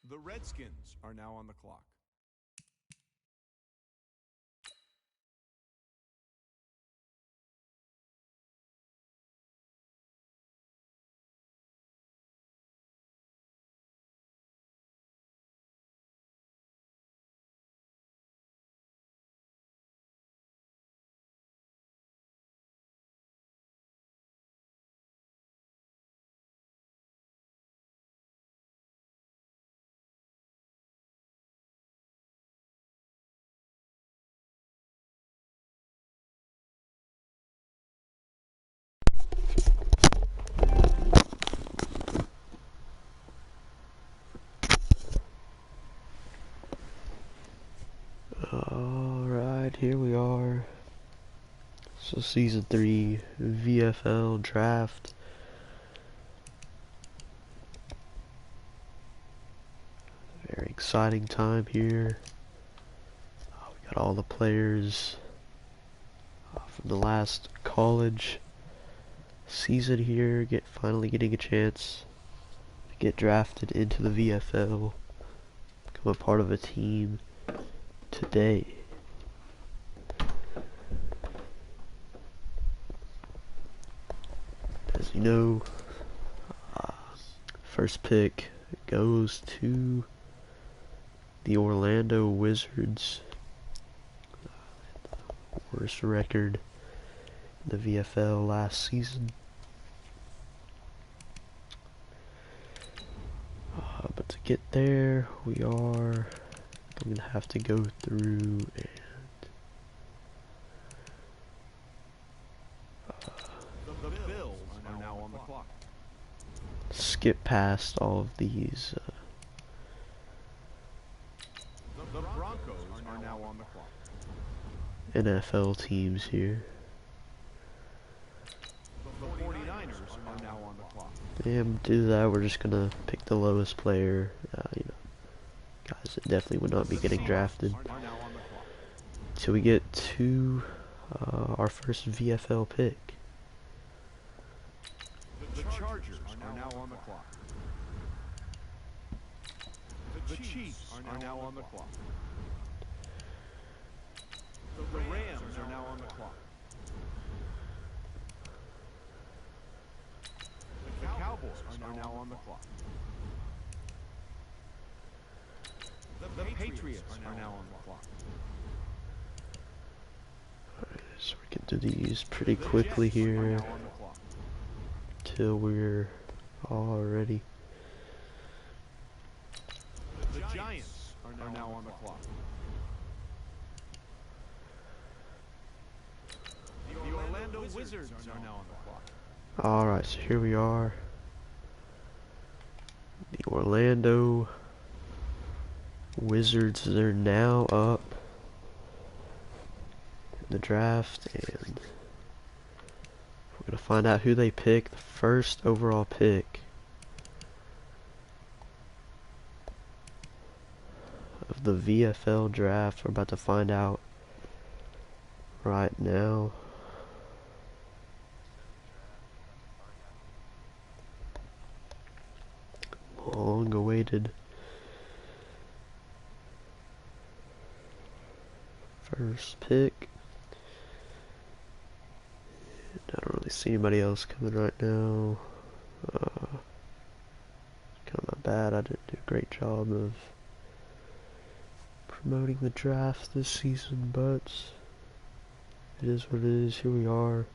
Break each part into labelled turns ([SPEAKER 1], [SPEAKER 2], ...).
[SPEAKER 1] The Redskins are now on the clock.
[SPEAKER 2] Alright, here we are. So season 3 VFL draft. Very exciting time here. We got all the players from the last college season here finally getting a chance to get drafted into the VFL, become a part of a team today. As you know, first pick goes to the Orlando Wizards. Worst record in the VFL last season. But to get there, we are going to have to go through and
[SPEAKER 1] The Bills are now on the clock.
[SPEAKER 2] skip past all of these.
[SPEAKER 1] The Broncos are now on the clock.
[SPEAKER 2] NFL teams here.
[SPEAKER 1] The 49ers are now on the clock.
[SPEAKER 2] And to do that, we're just gonna pick the lowest player. Guys that definitely would not be getting drafted.
[SPEAKER 1] Are now on the clock.
[SPEAKER 2] So we get to our first VFL pick.
[SPEAKER 1] The Chargers are now on the clock. The Chiefs are now on the clock. The Rams are now on the clock. The Cowboys are now on the clock. The Patriots are now on the clock.
[SPEAKER 2] Alright, so we can do these pretty quickly here till we're all ready.
[SPEAKER 1] The Giants are now on the clock. The Orlando Wizards are now on the clock.
[SPEAKER 2] Alright, so here we are. The Orlando Wizards, they're now up in the draft, and we're going to find out who they pick. The first overall pick of the VFL draft. We're about to find out right now. Long awaited first pick. I don't really see anybody else coming right now. Kind of my bad. I didn't do a great job of promoting the draft this season, but it is what it is. Here we are.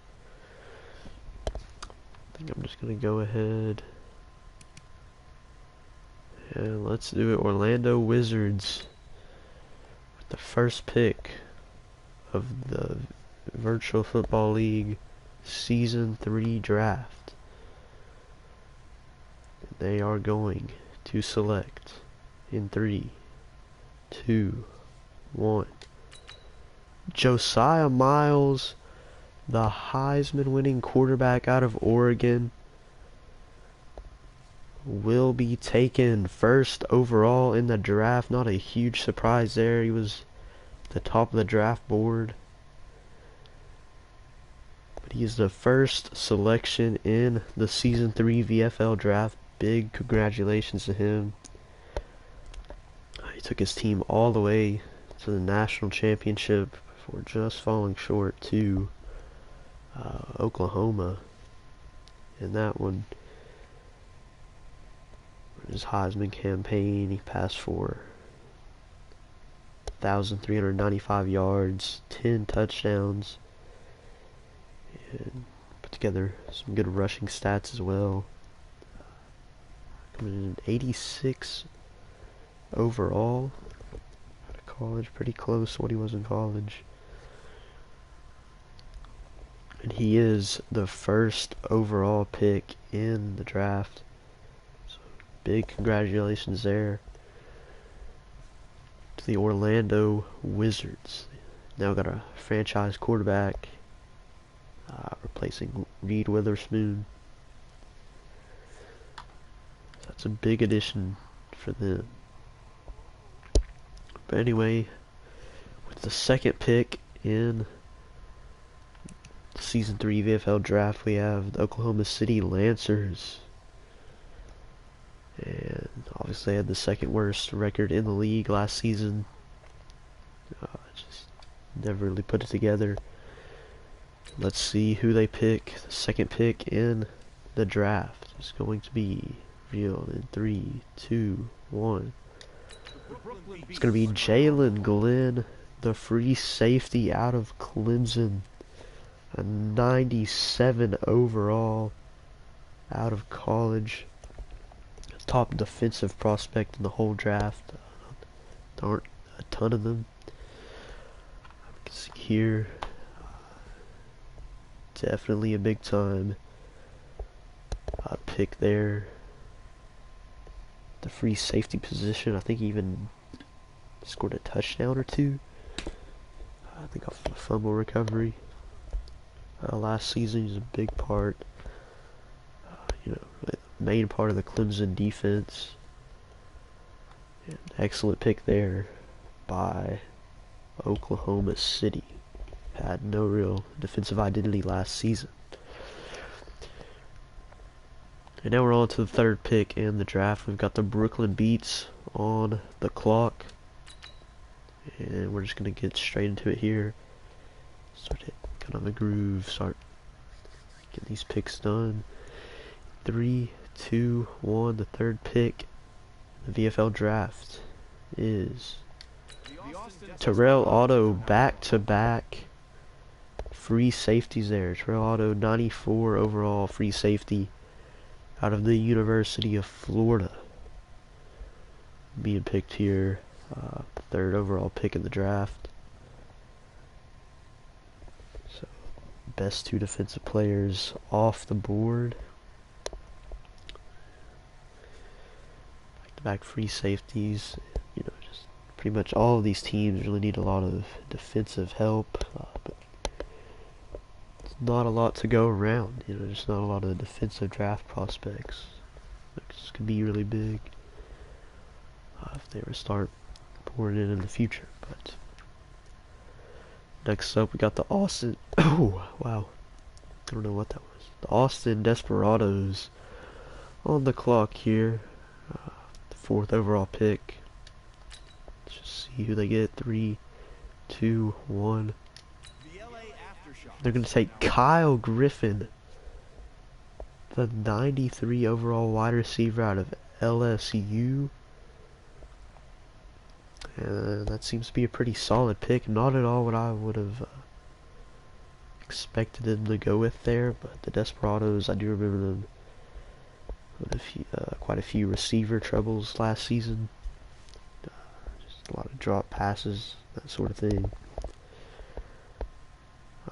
[SPEAKER 2] I think I'm just gonna go ahead and let's do it. Orlando Wizards with the first pick of the Virtual Football League Season 3 draft. They are going to select in 3, 2, 1. Josiah Miles, the Heisman winning quarterback out of Oregon, will be taken first overall in the draft. Not a huge surprise there. He was at the top of the draft board. But he is the first selection in the Season 3 VFL draft. Big congratulations to him. he took his team all the way to the national championship before just falling short to Oklahoma in that one. His Heisman campaign, he passed for 1,395 yards, 10 touchdowns, and put together some good rushing stats as well. Coming in 86 overall out of college, pretty close to what he was in college. And he is the first overall pick in the draft. So big congratulations there to the Orlando Wizards. Now got a franchise quarterback replacing Reed Witherspoon. So that's a big addition for them. But anyway, with the second pick in the Season 3 VFL draft, we have the Oklahoma City Lancers. And obviously they had the second worst record in the league last season. Just never really put it together. Let's see who they pick. The second pick in the draft is going to be revealed in 3, 2, 1. It's going to be Jalen Glenn, the free safety out of Clemson. A 97 overall out of college. Top defensive prospect in the whole draft. There aren't a ton of them. You can see here, definitely a big time pick there. The free safety position, I think he even scored a touchdown or two. I think off a fumble recovery. Last season, he's a big part. Main part of the Clemson defense. An excellent pick there by Oklahoma City. Had no real defensive identity last season. And now we're on to the third pick in the draft. We've got the Brooklyn Beats on the clock. And we're just going to get straight into it here. Start it kind of a groove. Start getting these picks done. 3, 2, 1. The third pick in the VFL draft is Terrell Otto, back-to-back free safeties there. Terrell Otto, 94 overall free safety out of the University of Florida. Being picked here, third overall pick in the draft. So, best two defensive players off the board. Back free safeties, just pretty much all of these teams really need a lot of defensive help, but it's not a lot to go around. Just not a lot of defensive draft prospects. This could be really big if they were to start pouring in the future. But next up, we got the Austin. Oh wow, I don't know what that was. The Austin Desperados on the clock here. Fourth overall pick. Let's just see who they get. 3, 2, 1. They're going to take Kyle Griffin, the 93 overall wide receiver out of LSU. And that seems to be a pretty solid pick. Not at all what I would have expected them to go with there, but the Desperados, I do remember them with quite a few receiver troubles last season. Just a lot of drop passes, that sort of thing.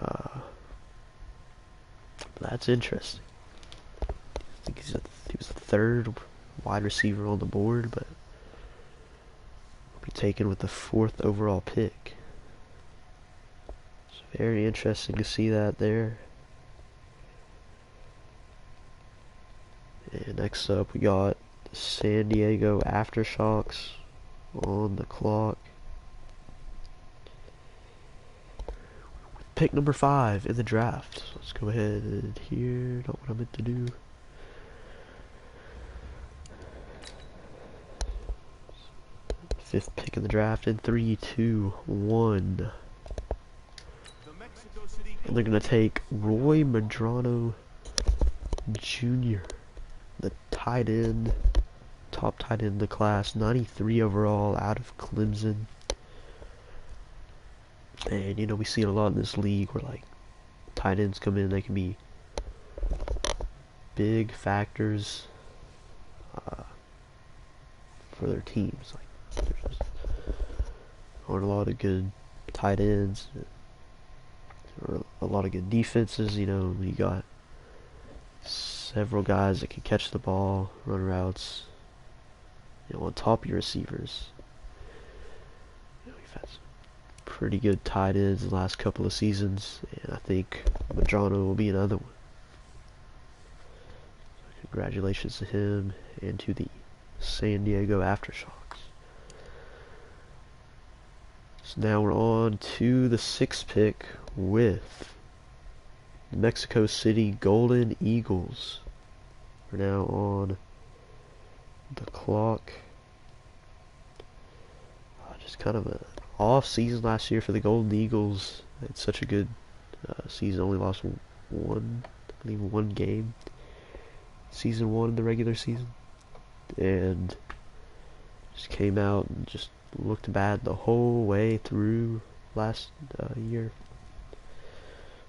[SPEAKER 2] But that's interesting. I think he was the third wide receiver on the board, but will be taken with the fourth overall pick. It's very interesting to see that there. And next up, we got the San Diego Aftershocks on the clock. Pick number 5 in the draft. So let's go ahead and here, not what I meant to do. 5th pick in the draft in 3, 2, 1. And they're going to take Roy Madrano Jr., the tight end, top tight end in the class, 93 overall, out of Clemson. And, you know, we see it a lot in this league where, like, tight ends come in, they can be big factors for their teams. Like, there's just aren't a lot of good tight ends, or a lot of good defenses. You know, you got several guys that can catch the ball, run routes, you know, on top of your receivers. You know, we've had some pretty good tight ends in the last couple of seasons, and I think Madrano will be another one. Congratulations to him and to the San Diego Aftershocks. So now we're on to the 6th pick with the Mexico City Golden Eagles. We're now on the clock. Just kind of an off season last year for the Golden Eagles. It's such a good season. Only lost one, I believe, one game. Season 1 in the regular season, and just came out and just looked bad the whole way through last year.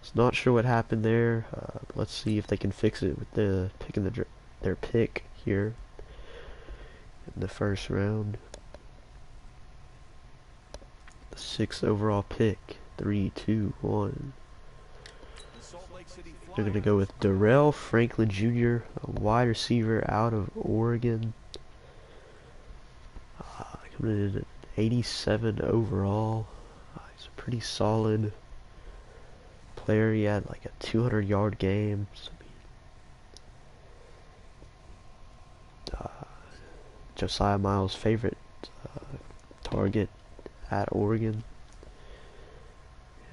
[SPEAKER 2] So not sure what happened there. But let's see if they can fix it with the picking their pick here in the first round. The 6th overall pick. 3, 2, 1. They're going to go with Darrell Franklin Jr., a wide receiver out of Oregon. Coming in at 87 overall. He's a pretty solid player. He had like a 200-yard game. So Josiah Miles' favorite target at Oregon.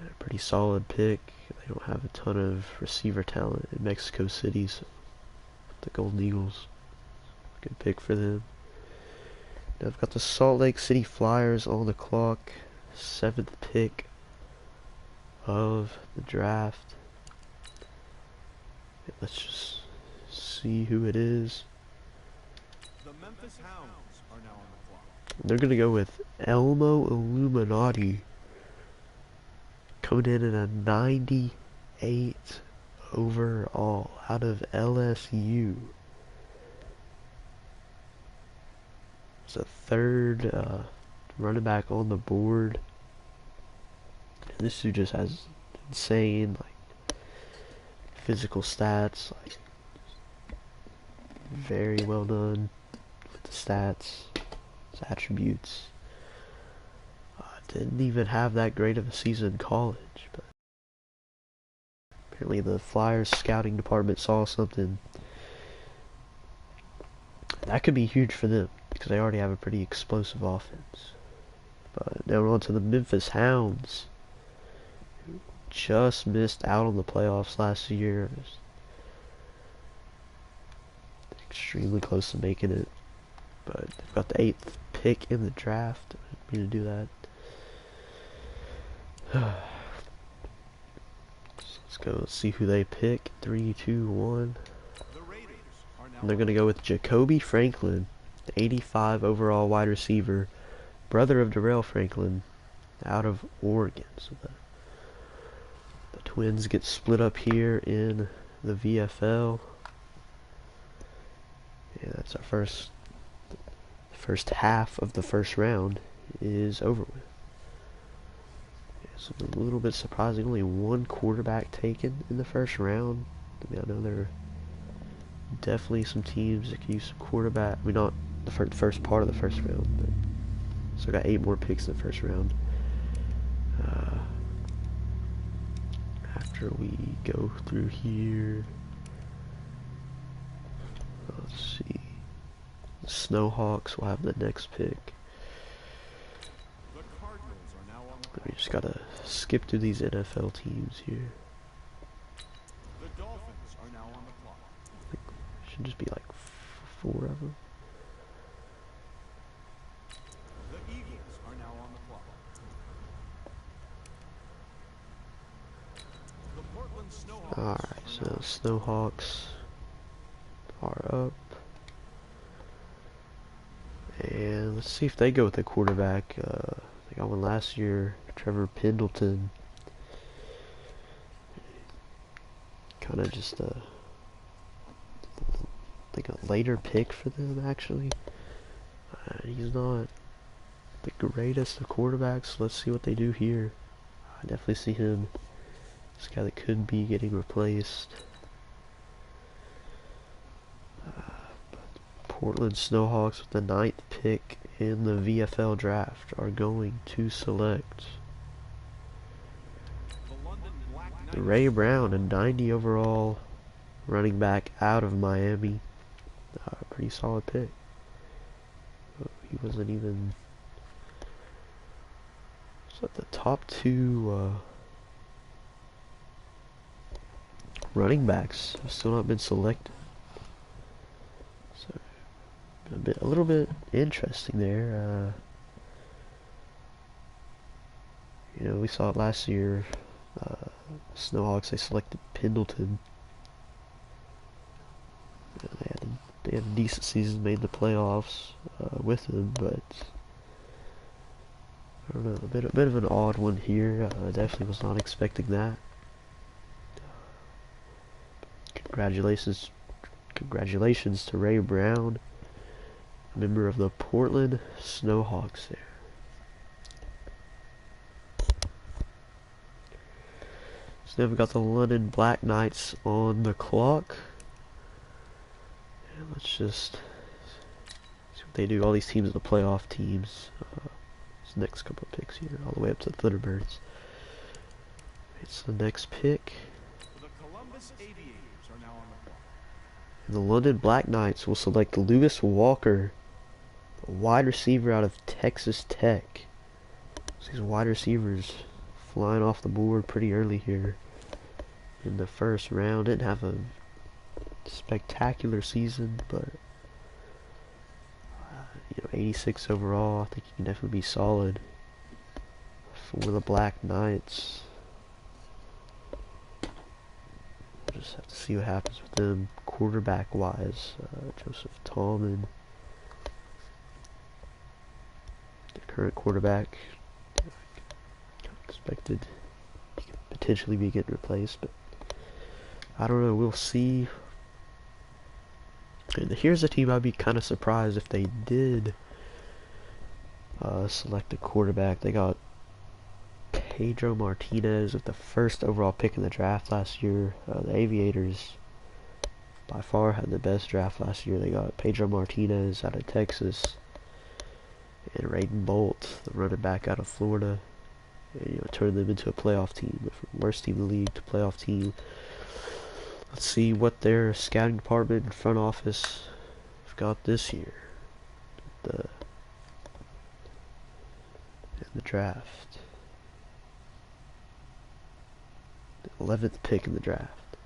[SPEAKER 2] Yeah, pretty solid pick. They don't have a ton of receiver talent in Mexico City, so the Golden Eagles, good pick for them. Now I've got the Salt Lake City Flyers on the clock, 7th pick of the draft. Okay, let's just see who it is.
[SPEAKER 1] The Memphis Hounds are now on the clock.
[SPEAKER 2] They're going to go with Elmo Illuminati, coming in at a 98 overall out of LSU. It's a 3rd running back on the board. And this dude just has insane, like, physical stats, like, very well done with the stats, his attributes. Didn't even have that great of a season in college, but apparently the Flyers scouting department saw something that could be huge for them because they already have a pretty explosive offense. But now we're on to the Memphis Hounds, who just missed out on the playoffs last year. Extremely close to making it, but they've got the 8th pick in the draft. I didn't mean to do that. So let's go see who they pick. 3, 2, 1. And they're going to go with Jacoby Franklin, 85 overall wide receiver, brother of Darrell Franklin, out of Oregon. So the Twins get split up here in the VFL. Yeah, that's our first half of the first round is over with. So a little bit surprising, only one quarterback taken in the first round. I mean, I know there are definitely some teams that can use some quarterback. I mean, not the first part of the first round, but so I got 8 more picks in the first round. After we go through here, let's see. The Snowhawks will have the next pick. We just gotta skip through these NFL teams here.
[SPEAKER 1] The Dolphins are now on the clock.
[SPEAKER 2] I think there should just be like 4 of them.
[SPEAKER 1] The Eagles
[SPEAKER 2] Snowhawks are up. And let's see if they go with a quarterback. They got one last year, Trevor Pendleton. Kind of just I think a later pick for them, actually. He's not the greatest of quarterbacks. Let's see what they do here. I definitely see him. This guy that could be getting replaced. Portland Snowhawks with the 9th pick in the VFL draft are going to select Ray Brown, a 90 overall running back out of Miami. Pretty solid pick. He wasn't even... So the top two running backs have still not been selected. So a little bit interesting there. You know, we saw it last year. Snowhawks, they selected Pendleton. They had a decent season, made the playoffs with him, but I don't know, a bit of an odd one here. Definitely was not expecting that. Congratulations to Ray Brown, member of the Portland Snowhawks there. So now we've got the London Black Knights on the clock. And let's just see what they do. All these teams are the playoff teams. This next couple of picks here, all the way up to the Thunderbirds. It's the next pick.
[SPEAKER 1] The Columbus Aviators are now on the clock.
[SPEAKER 2] And the London Black Knights will select Lewis Walker, a wide receiver out of Texas Tech. So these wide receivers flying off the board pretty early here in the first round. Didn't have a spectacular season, but 86 overall. I think he can definitely be solid for the Black Knights. We'll just have to see what happens with them quarterback wise. Joseph Tallman, the current quarterback, expected he could potentially be getting replaced, but I don't know. We'll see. And here's a team I'd be kind of surprised if they did select a quarterback. They got Pedro Martinez with the 1st overall pick in the draft last year. The Aviators by far had the best draft last year. They got Pedro Martinez out of Texas and Raiden Bolt, the running back out of Florida. And, turned them into a playoff team, from worst team in the league to playoff team. Let's see what their scouting department and front office have got this year. In the draft. The 11th pick in the draft.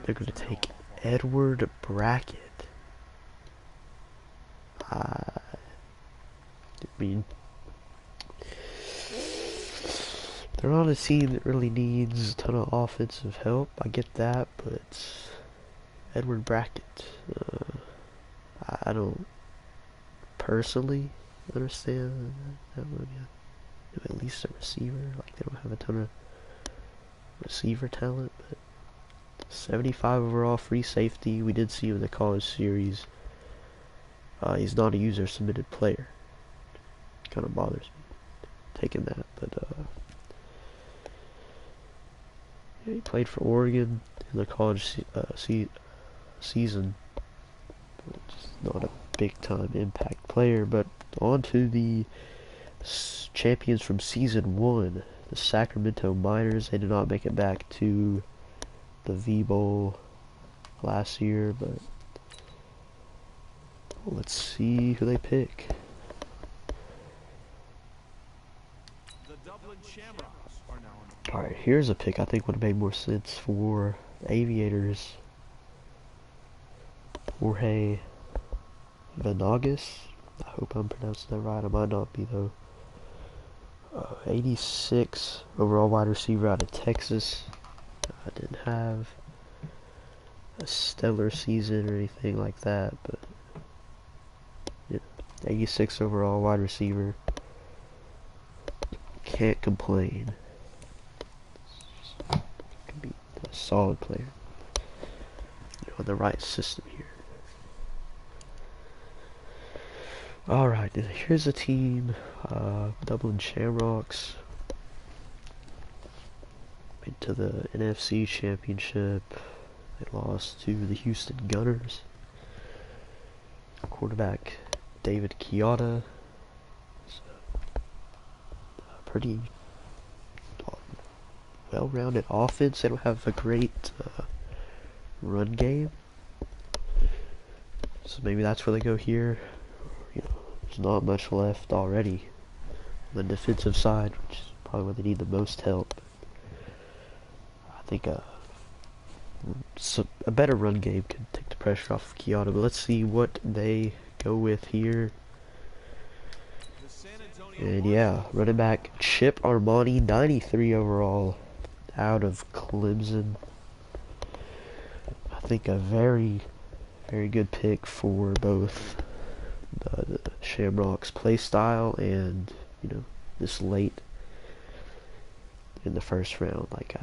[SPEAKER 2] They're going to take Edward Brackett. I mean, they're on a team that really needs a ton of offensive help. I get that, but Edward Brackett, I don't personally understand that one yet. At least a receiver, like they don't have a ton of receiver talent, but 75 overall free safety. We did see him in the college series. He's not a user submitted player. Kind of bothers me taking that, but yeah, he played for Oregon in the college season. Just not a big time impact player. But on to the champions from season 1, the Sacramento Miners. They did not make it back to the V-Bowl last year, but let's see who they pick. Alright, here's a pick I think would have made more sense for the Aviators. Jorge Venagas. I hope I'm pronouncing that right. I might not be though. 86 overall wide receiver out of Texas. Didn't have a stellar season or anything like that, but 86 overall wide receiver. Can't complain. Could be a solid player. On the right system here. Alright, here's a team. Dublin Shamrocks. Into the NFC Championship. They lost to the Houston Gunners. Quarterback David Chioda. Pretty well-rounded offense. They don't have a great run game, so maybe that's where they go here. There's not much left already on the defensive side, which is probably where they need the most help. I think a better run game can take the pressure off of Chioda, but let's see what they go with here. And yeah, running back Chip Armani, 93 overall, out of Clemson. I think a very, very good pick for both the Shamrocks play style and, this late in the first round. Like,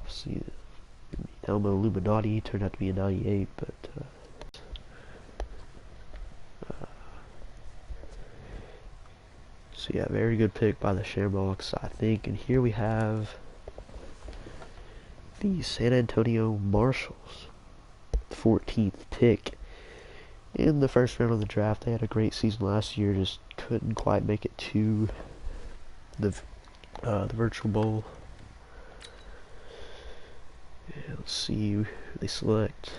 [SPEAKER 2] see, Elmo Illuminati turned out to be a 98, but so yeah, very good pick by the Shamrocks, I think. And here we have the San Antonio Marshals, 14th pick in the first round of the draft. They had a great season last year, just couldn't quite make it to the Virtual Bowl. Yeah, let's see who they select.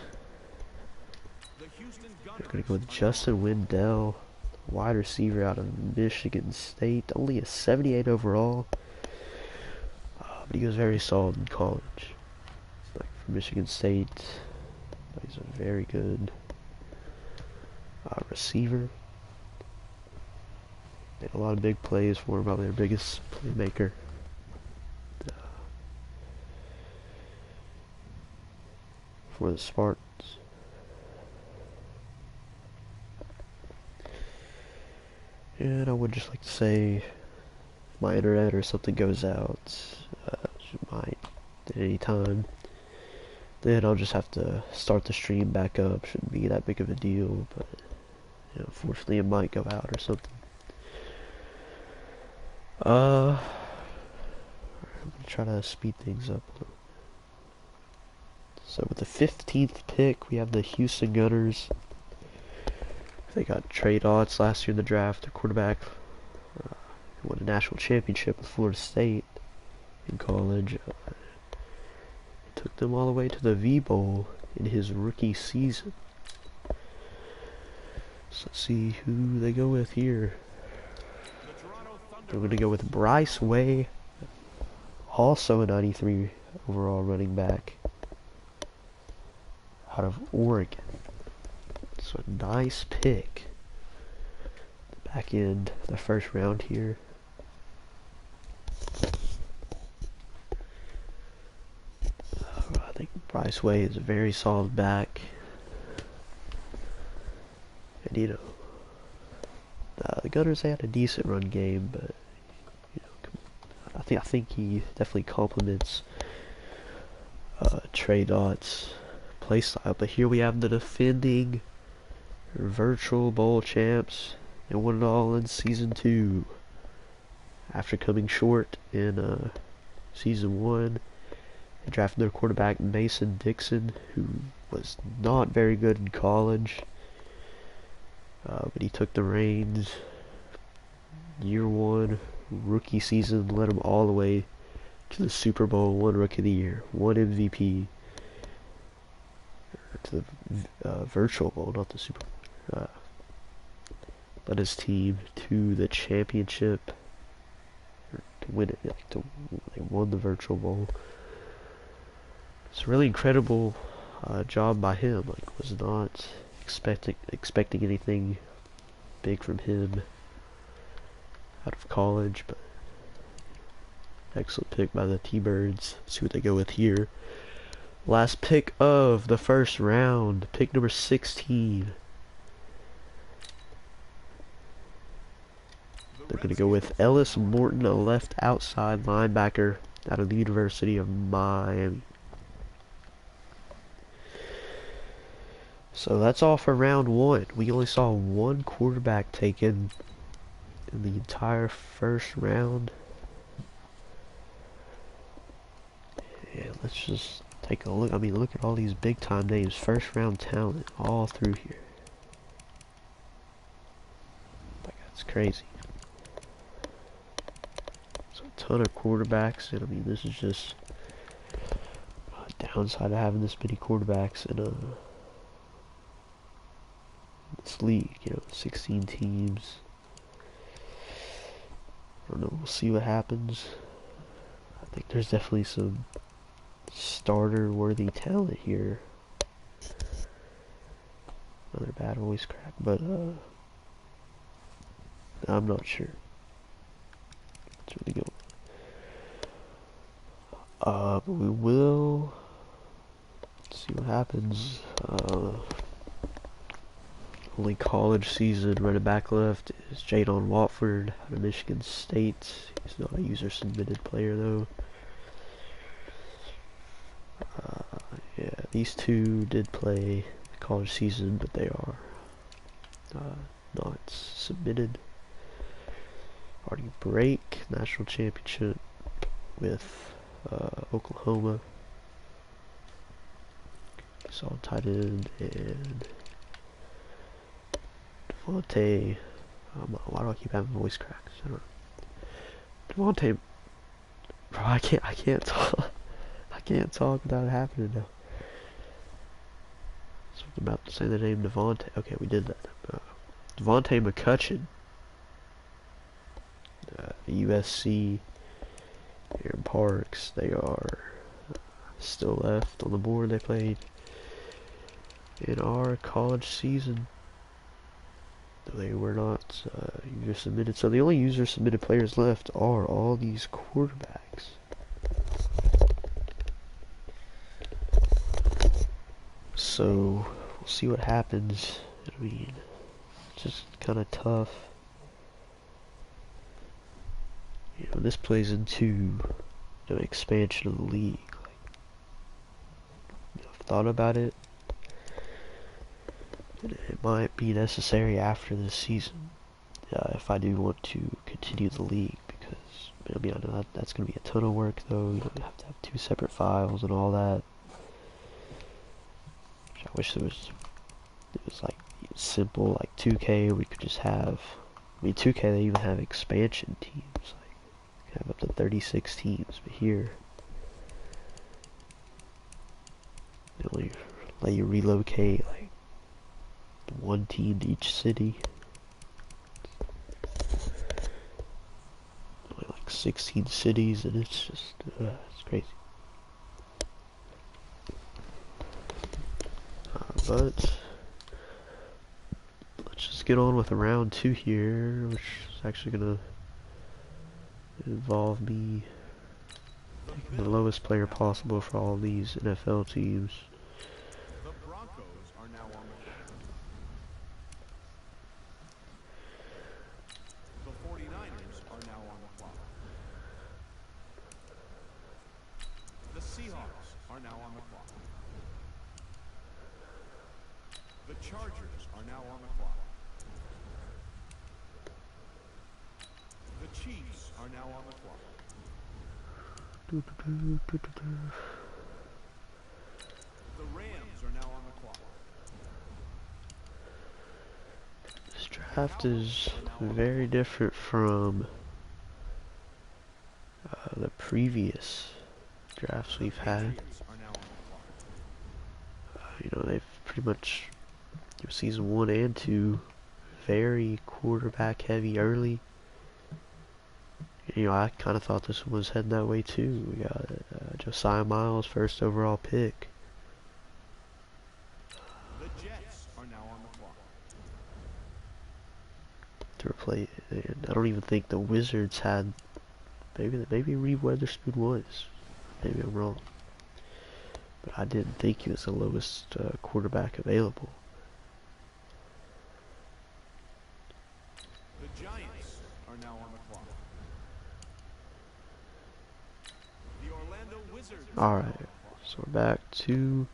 [SPEAKER 2] They're going to go with Justin Wendell, wide receiver out of Michigan State. Only a 78 overall, but he was very solid in college. Like for Michigan State, he's a very good receiver. Made a lot of big plays for him, probably their biggest playmaker. For the Spartans. And I would just like to say, if my internet or something goes out, might at any time, then I'll just have to start the stream back up. Shouldn't be that big of a deal, but unfortunately it might go out or something. I'm gonna try to speed things up a little. So with the 15th pick, we have the Houston Gunners. They got Trey Dotts last year in the draft, their quarterback. Won a national championship with Florida State in college. Took them all the way to the V-Bowl in his rookie season. So let's see who they go with here. They're going to go with Bryce Way, also a 93 overall running back out of Oregon. So a nice pick. Back in the first round here. I think Bryce Way is a very solid back. And the Gunners, they had a decent run game, but I think he definitely complements Trey Dot's playstyle. But here we have the defending Virtual Bowl champs. They won it all in season 2 after coming short in season 1. They drafted their quarterback Mason Dixon, who was not very good in college, but he took the reins year 1, rookie season, led them all the way to the Super Bowl, 1 Rookie of the Year, 1 MVP, to the Virtual Bowl, not the Super Bowl. Led his team to the championship, or to win it. They won the Virtual Bowl. It's a really incredible job by him. Was not expecting anything big from him out of college, but excellent pick by the T-Birds. See what they go with here. Last pick of the first round, pick number 16. They're going to go with Ellis Morton, a left outside linebacker out of the University of Miami. So that's all for round one. We only saw one quarterback taken in the entire first round. Yeah, let's just take a look. I mean, look at all these big time names. First round talent all through here. Like, that's crazy. So a ton of quarterbacks, and I mean, this is just a downside of having this many quarterbacks in this league. You know, 16 teams. I don't know. We'll see what happens. I think there's definitely some starter-worthy talent here. Another bad voice crack, but I'm not sure. It's really good. But we will see what happens. Only college season running back left is Jadon Watford out of Michigan State. He's not a user-submitted player though. Yeah, these two did play the college season, but they are not submitted. Artie Brake, national championship with Oklahoma. Saw tight end and Devontae. Why do I keep having voice cracks? I don't know. Devontae, bro, I can't talk. I can't talk without it happening now. Something about to say the name Devontae. Okay, we did that. Devontae McCutcheon, USC, Aaron Parks. They are still left on the board. They played in our college season. They were not user submitted. So the only user submitted players left are all these quarterbacks. So we'll see what happens. I mean, it's just kind of tough. You know, this plays into the expansion of the league. Like, you know, I've thought about it. And it might be necessary after this season if I do want to continue the league, because I mean, I know that's going to be a ton of work though. You know, you have to have 2 separate files and all that. Which I wish it was like simple, like 2K. We could just have. I mean, 2K they even have expansion teams. Like, have up to 36 teams, but here they only let you relocate like 1 team to each city. Only like 16 cities, and it's just it's crazy. But let's just get on with round 2 here, which is actually gonna involve me taking the lowest player possible for all these NFL teams.
[SPEAKER 1] The Broncos are now on the clock. The 49ers are now on the clock. The Seahawks are now on the clock. The Chargers are now on the clock. The Chiefs are now on the clock. The Rams are now on the clock.
[SPEAKER 2] This draft is very different from the previous drafts we've had. You know, they've pretty much, season 1 and 2, very quarterback heavy early. You know, I kind of thought this one was heading that way too. We got Josiah Miles, first overall pick.
[SPEAKER 1] The Jets are now on the clock.
[SPEAKER 2] to replace. And I don't even think the Wizards had. Maybe Reed Weatherspoon was. Maybe I'm wrong. But I didn't think he was the lowest quarterback available.
[SPEAKER 1] The Giants are now on the clock. The Orlando Wizards.
[SPEAKER 2] Alright, so we're back to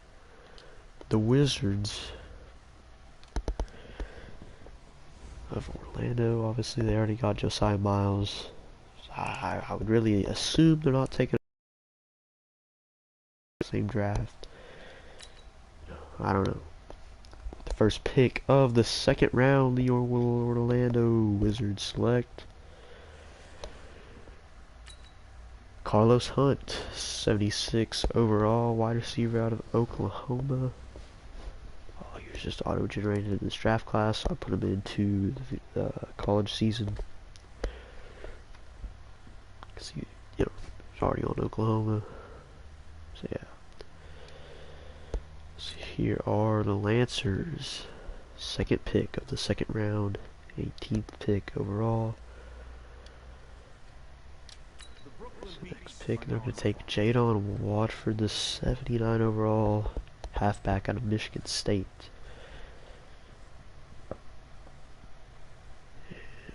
[SPEAKER 2] the Wizards of Orlando. Obviously, they already got Josiah Miles. So I would really assume they're not taking the same draft. I don't know. The first pick of the second round, the Orlando Wizards select Carlos Hunt, 76 overall, wide receiver out of Oklahoma. Oh, he was just auto-generated in this draft class, so I put him into the college season. Because he's already on Oklahoma. So yeah. So here are the Lancers. Second pick of the second round, 18th pick overall. So next pick, they're going to take Jadon Watford, the 79 overall halfback out of Michigan State.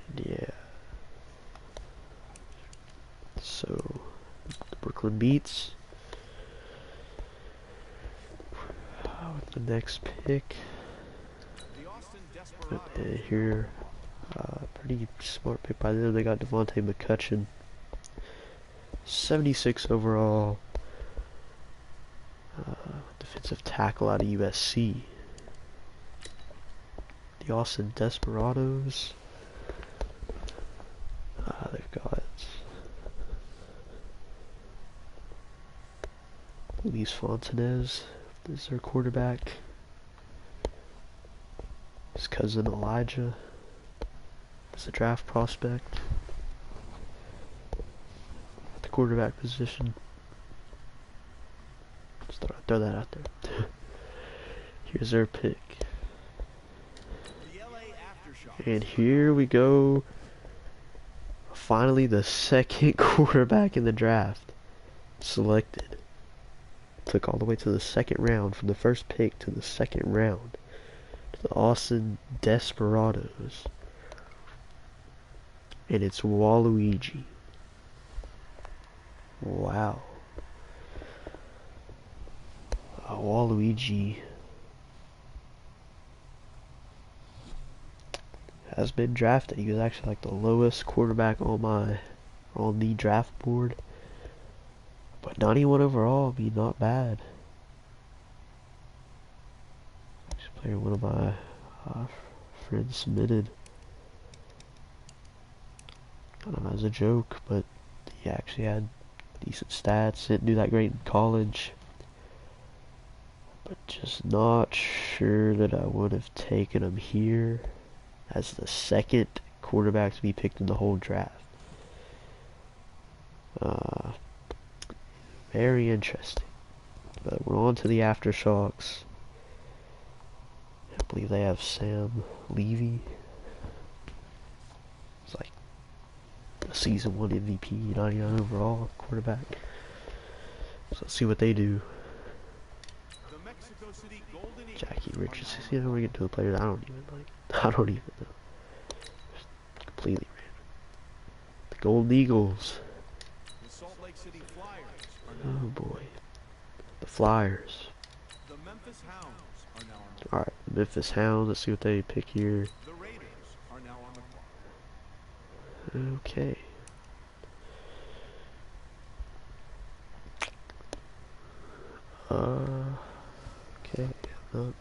[SPEAKER 2] And yeah. So the Brooklyn Beats. With the next pick. Here, pretty smart pick by them. They got Devontae McCutcheon, 76 overall, defensive tackle out of USC. The Austin Desperados. They've got Luis Fontanez is their quarterback. His cousin Elijah is a draft prospect at the quarterback position. Just thought I'd throw that out there. Here's their pick. And here we go. Finally, the second quarterback in the draft selected. Took all the way to the second round, from the first pick to the second round. To the Austin Desperados. And it's Waluigi. Wow. Waluigi has been drafted. He was actually like the lowest quarterback on the draft board. But 91 overall, I mean, not bad. This player one of my friends submitted. Kind of as a joke, but he actually had decent stats. Didn't do that great in college. But just not sure that I would have taken him here as the second quarterback to be picked in the whole draft. Very interesting. But we're on to the Aftershocks. I believe they have Sam Levy. It's like a season 1 MVP, 99 overall quarterback. So let's see what they do. Jackie Richardson. You know, we get to the players I don't even like. I don't even know. Just completely random. The Golden Eagles. Oh boy. The Flyers. Alright, the Memphis Hounds. Let's see what they pick here. Okay. Okay. Not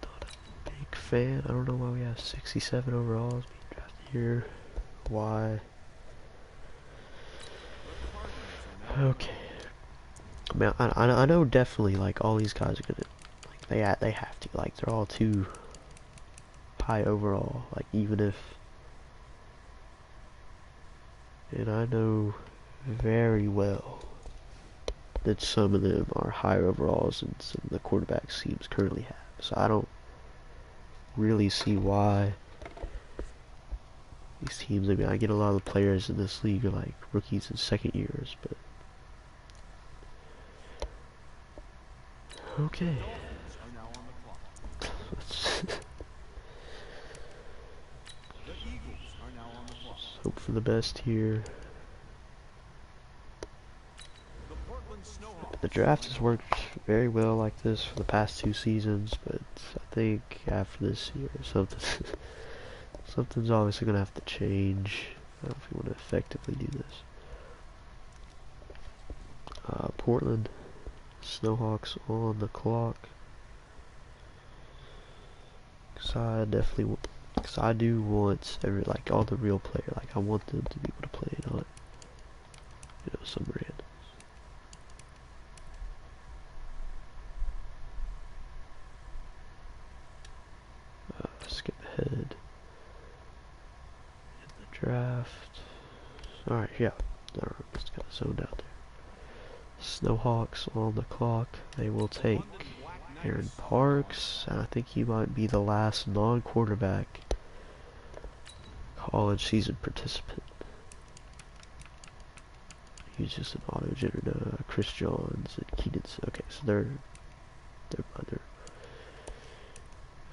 [SPEAKER 2] a big fan. I don't know why we have 67 overalls being drafted here. Why? Okay. I mean, I know definitely, like, all these guys are gonna, like, they have to, like, they're all too high overall, like, even if, and I know very well that some of them are higher overalls than some of the quarterback teams currently have, so I don't really see why these teams. I mean, I get a lot of the players in this league are like rookies and second years, but okay. Let's hope for the best here. The draft has worked very well like this for the past 2 seasons, but I think after this year, something's obviously gonna have to change if we want to effectively do this. Portland Snowhawks on the clock. Cause I definitely, cause I do want like all the real player, like I want them to be able to play, not some random. Skip ahead in the draft. Alright, yeah. Alright, just got zoned out there. Snowhawks on the clock. They will take Aaron Parks. And I think he might be the last non-quarterback college season participant. He's just an auto-generator. Chris Johns and Keenan. Okay, so they're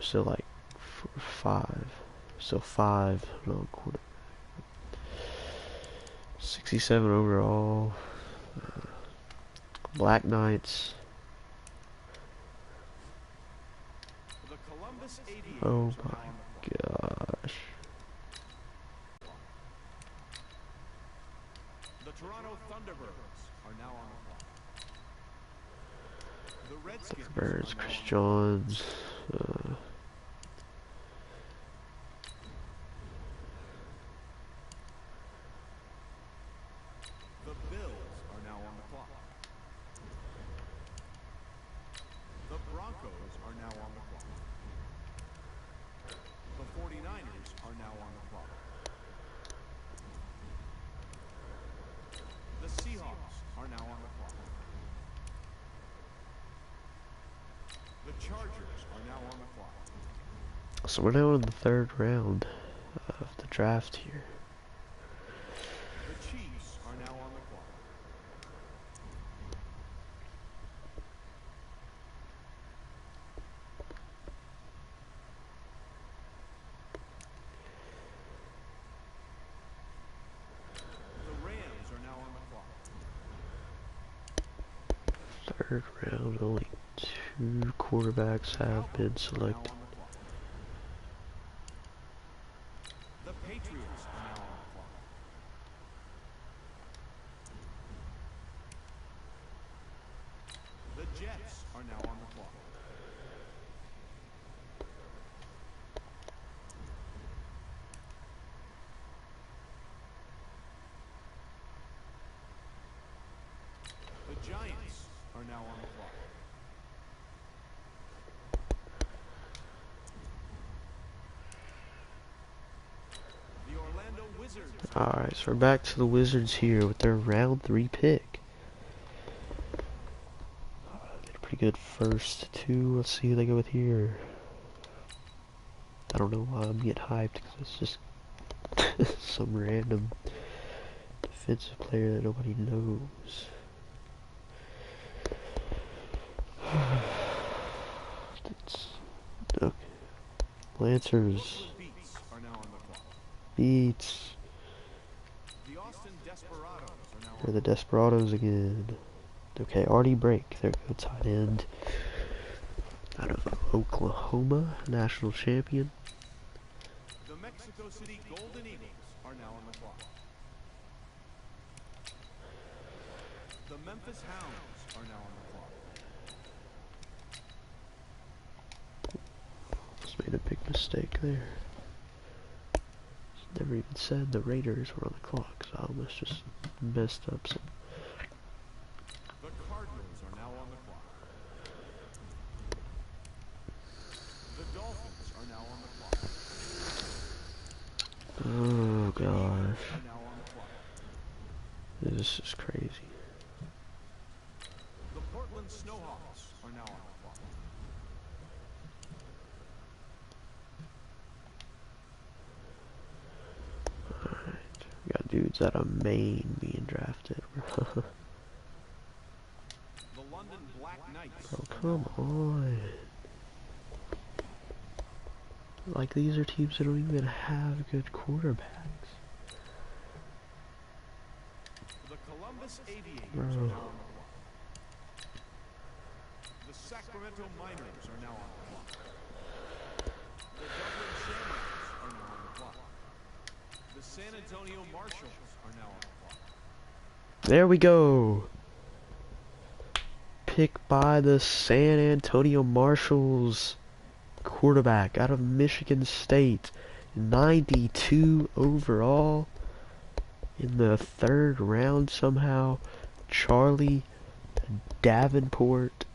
[SPEAKER 2] still like 5. So 5 non-quarterback. 67 overall. Black Knights. Oh my gosh.
[SPEAKER 1] The Toronto Thunderbirds are now on the clock. The Redskins,
[SPEAKER 2] Thunderbirds, Chris Johns.
[SPEAKER 1] The Bills are now on the clock. The Broncos are now on the clock. The 49ers are now on the clock. The Seahawks are now on the clock. The Chargers are now on the clock.
[SPEAKER 2] So we're now in the 3rd round of the draft here.
[SPEAKER 1] The Chiefs are now on the clock. The Rams are now on the clock.
[SPEAKER 2] 3rd round, only 2 quarterbacks have been selected.
[SPEAKER 1] The Patriots are now on the clock. The Jets are now on the clock. The Giants are now on the clock. The Orlando Wizards.
[SPEAKER 2] Alright, so we're back to the Wizards here with their round 3 pick. Get a pretty good first 2. Let's see who they go with here. I don't know why I'm getting hyped, because it's just some random defensive player that nobody knows. Okay. Lancers. Beats. They're the Desperados again. Okay, Artie Break. There we go, tight end. Out of Oklahoma, national champion.
[SPEAKER 1] The Mexico City Golden Eagles are now on the clock. The Memphis Hounds are now on the clock.
[SPEAKER 2] Just made a big mistake there. Never even said the Raiders were on the clock, so I almost just messed up some.
[SPEAKER 1] The Cardinals are now on the clock. The Dolphins are now on the clock.
[SPEAKER 2] Oh gosh.
[SPEAKER 1] Are now on the clock.
[SPEAKER 2] This is crazy.
[SPEAKER 1] The Portland Snowhawks are now on the clock.
[SPEAKER 2] dudes out of Maine being drafted.
[SPEAKER 1] The London Black Knights.
[SPEAKER 2] Bro, come on. Like, these are teams that don't even have good quarterbacks.
[SPEAKER 1] The Columbus Aviators
[SPEAKER 2] Bro.
[SPEAKER 1] are now on the clock. The Sacramento Miners are now on the clock. The Dublin Shamrocks are now on the clock. The San Antonio Marshalls are now on the clock.
[SPEAKER 2] There we go. Pick by the San Antonio Marshalls. Quarterback out of Michigan State. 92 overall. In the 3rd round somehow. Charlie Davenport.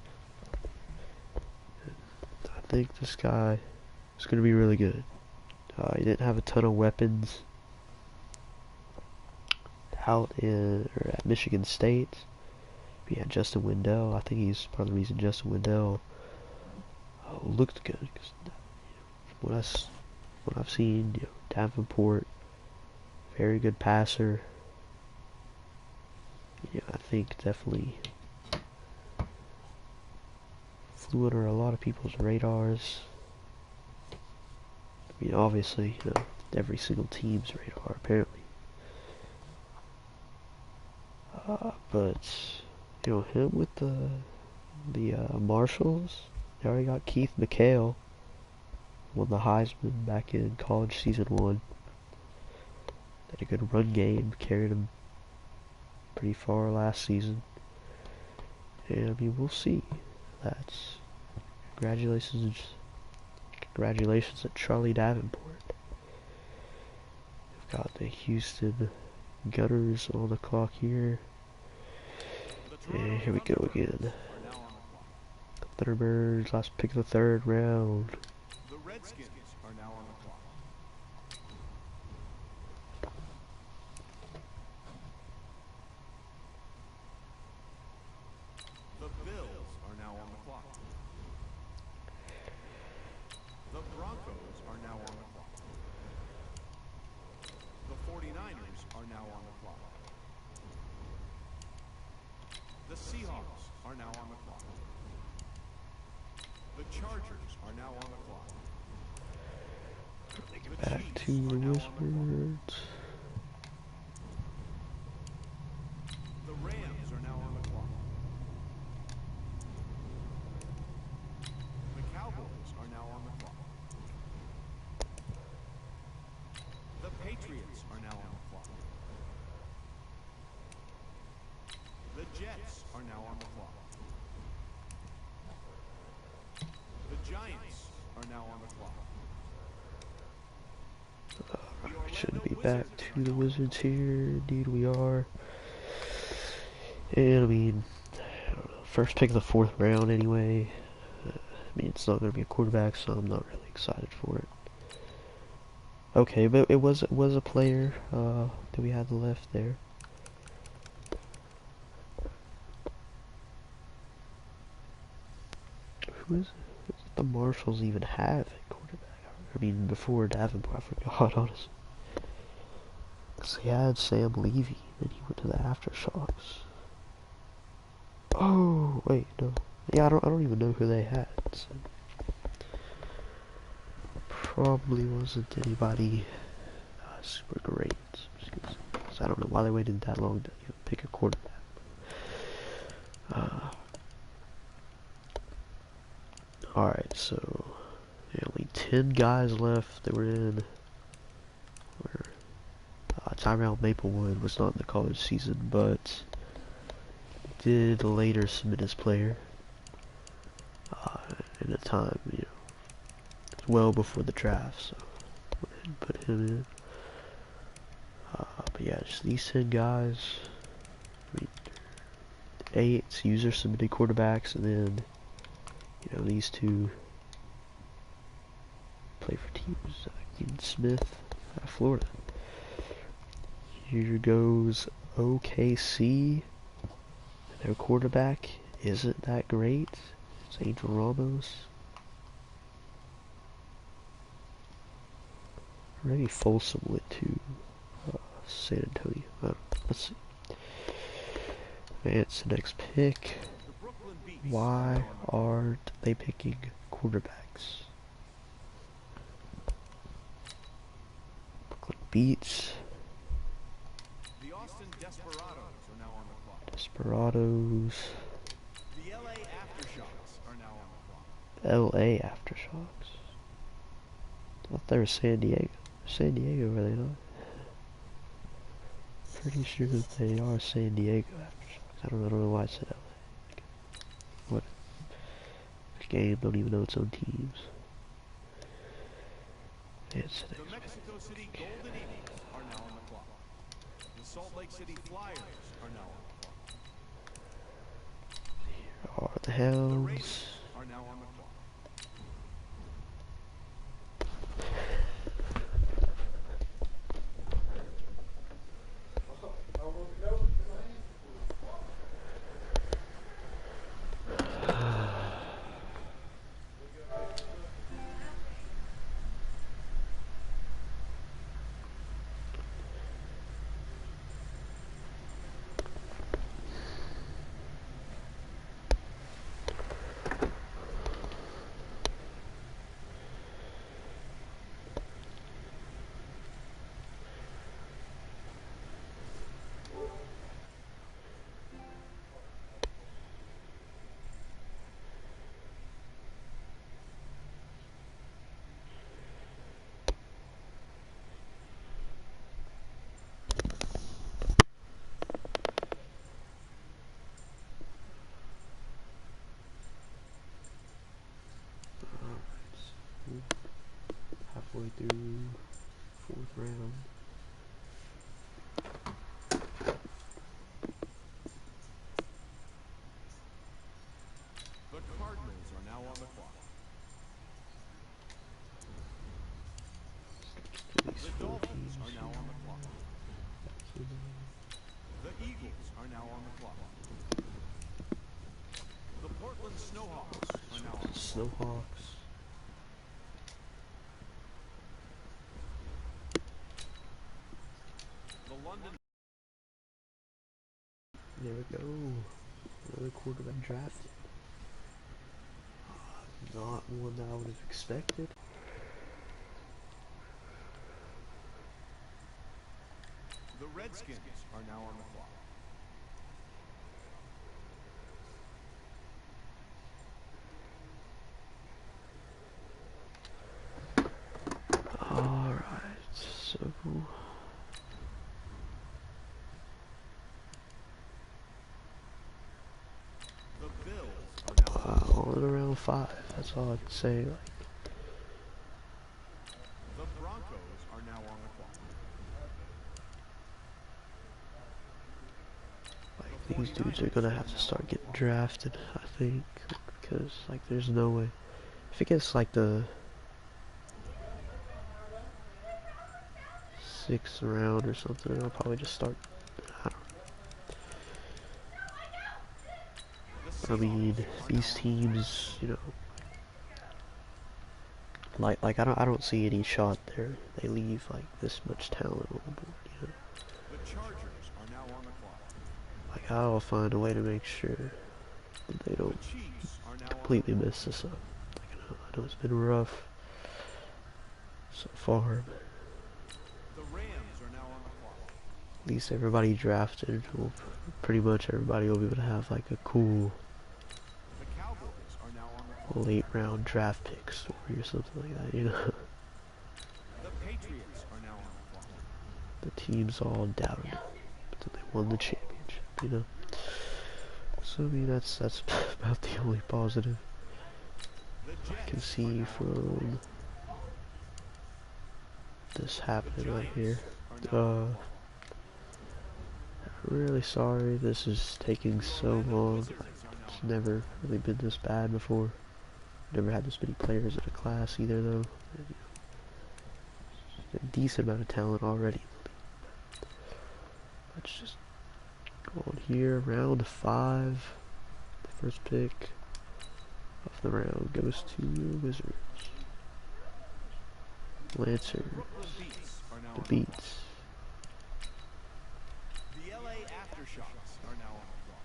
[SPEAKER 2] I think this guy is going to be really good. He didn't have a ton of weapons out at Michigan State. But yeah, Justin Wendell. I think he's part of the reason Justin Wendell looked good. Cause, what I've seen, Davenport, very good passer. I think definitely flew under a lot of people's radars. I mean, obviously, every single team's radar, apparently. But, him with the Marshalls, they already got Keith McHale, won the Heisman back in college season 1. Had a good run game, carried him pretty far last season. And, I mean, we'll see. Congratulations to Charlie Davenport. We've got the Houston Gunners on the clock here. And here we go again. Thunderbirds, last pick of the 3rd round.
[SPEAKER 1] The Redskins are now on the clock. The Bills are now on the clock. The Broncos are now on the clock. The 49ers are now on the clock. The Seahawks are now on the clock. The Chargers are now on the clock.
[SPEAKER 2] Back to the Wizards.
[SPEAKER 1] The Rams are now on the clock. The Cowboys are now on the clock. The Patriots are now on the clock. The Jets are now on the clock. The Giants are now on the clock.
[SPEAKER 2] We shouldn't be back to the Wizards here. Indeed we are. And I mean, I don't know, first pick of the 4th round anyway. I mean, it's not going to be a quarterback, so I'm not really excited for it. Okay, but it was a player that we had left there. Who is it? Who does the Marshalls even have at quarterback? I mean, before Davenport, I forgot, honestly. Because they had Sam Levy, then he went to the Aftershocks. Oh, wait, no. Yeah, I don't even know who they had. So. Probably wasn't anybody super great. So I don't know why they waited that long to even pick a quarterback. Alright, so only 10 guys left that were in. Tyrell Maplewood was not in the college season, but did later submit his player in a time, well before the draft, so go ahead and put him in. But yeah, just these 10 guys. I mean, 8 user submitted quarterbacks, and then these 2 play for teams. Keaton Smith out of Florida. Here goes OKC. Their quarterback isn't that great. It's Angel Ramos. Maybe Folsom went to San Antonio. Let's see. Advance the next pick.
[SPEAKER 1] The Brooklyn Beats
[SPEAKER 2] Why
[SPEAKER 1] are now on the clock.
[SPEAKER 2] aren't they picking quarterbacks? Brooklyn Beats.
[SPEAKER 1] The Austin Desperados are now on the clock.
[SPEAKER 2] Desperados.
[SPEAKER 1] The LA Aftershocks are now on the clock.
[SPEAKER 2] LA Aftershocks. I thought they were San Diego. San Diego, are they not? Pretty sure that they are San Diego Aftershocks. I don't know why I said LA. What? Which game? Don't even know its own teams. It's
[SPEAKER 1] The Mexico City Golden Eagles are now on the clock. The Salt Lake City Flyers are now on the clock.
[SPEAKER 2] are the
[SPEAKER 1] The
[SPEAKER 2] Hells.
[SPEAKER 1] Raiders are now on the clock.
[SPEAKER 2] Halfway through fourth round.
[SPEAKER 1] The Cardinals are now on the clock.
[SPEAKER 2] These
[SPEAKER 1] The
[SPEAKER 2] four
[SPEAKER 1] Dolphins
[SPEAKER 2] teams
[SPEAKER 1] are now on the clock.
[SPEAKER 2] here.
[SPEAKER 1] The Eagles are now on the clock. The Portland Snowhawks are now on the clock.
[SPEAKER 2] Snowhawks.
[SPEAKER 1] The London
[SPEAKER 2] There we go. Another quarterback drafted. Not one that I would have expected.
[SPEAKER 1] The Redskins are now on the clock.
[SPEAKER 2] Alright, so
[SPEAKER 1] The Bills are now on the clock.
[SPEAKER 2] on around 5. That's all I can say.
[SPEAKER 1] The Broncos are now on the clock.
[SPEAKER 2] Like these dudes are gonna have to start getting drafted, I think, because like there's no way. If it gets like the 6th round or something, I'll probably just start. I mean, these teams, you know, like I don't see any shot there. They leave like this much talent on the board, you know.
[SPEAKER 1] The Chargers are now on the clock.
[SPEAKER 2] Like I'll find a way to make sure that they
[SPEAKER 1] The
[SPEAKER 2] don't
[SPEAKER 1] Chiefs are now
[SPEAKER 2] completely
[SPEAKER 1] on the
[SPEAKER 2] mess this up. Like, I know it's been rough so far, but
[SPEAKER 1] The Rams are now on the clock.
[SPEAKER 2] at least everybody drafted, will, pretty much everybody will be able to have like a cool
[SPEAKER 1] The Cowboys are now on the clock.
[SPEAKER 2] late round draft pick story or something like that, you know.
[SPEAKER 1] The Patriots are now on the clock.
[SPEAKER 2] The teams all doubted it, but then they won the championship, you know. So I mean that's about the only positive
[SPEAKER 1] The
[SPEAKER 2] I can
[SPEAKER 1] Jets are
[SPEAKER 2] see
[SPEAKER 1] now on the
[SPEAKER 2] from this
[SPEAKER 1] The
[SPEAKER 2] happening right
[SPEAKER 1] Giants
[SPEAKER 2] here.
[SPEAKER 1] are now on the clock.
[SPEAKER 2] Really sorry this is taking
[SPEAKER 1] The
[SPEAKER 2] so
[SPEAKER 1] Orlando
[SPEAKER 2] long.
[SPEAKER 1] Wizards are now
[SPEAKER 2] It's
[SPEAKER 1] on the
[SPEAKER 2] never really been this bad before. Never had this many players in a class either though. And, you know, a decent amount of talent already. Let's just go on here, round 5. The first pick of the round goes to the Wizards. Lancers,
[SPEAKER 1] Brooklyn Beats are now
[SPEAKER 2] the
[SPEAKER 1] on the clock.
[SPEAKER 2] Beats.
[SPEAKER 1] are now on the clock.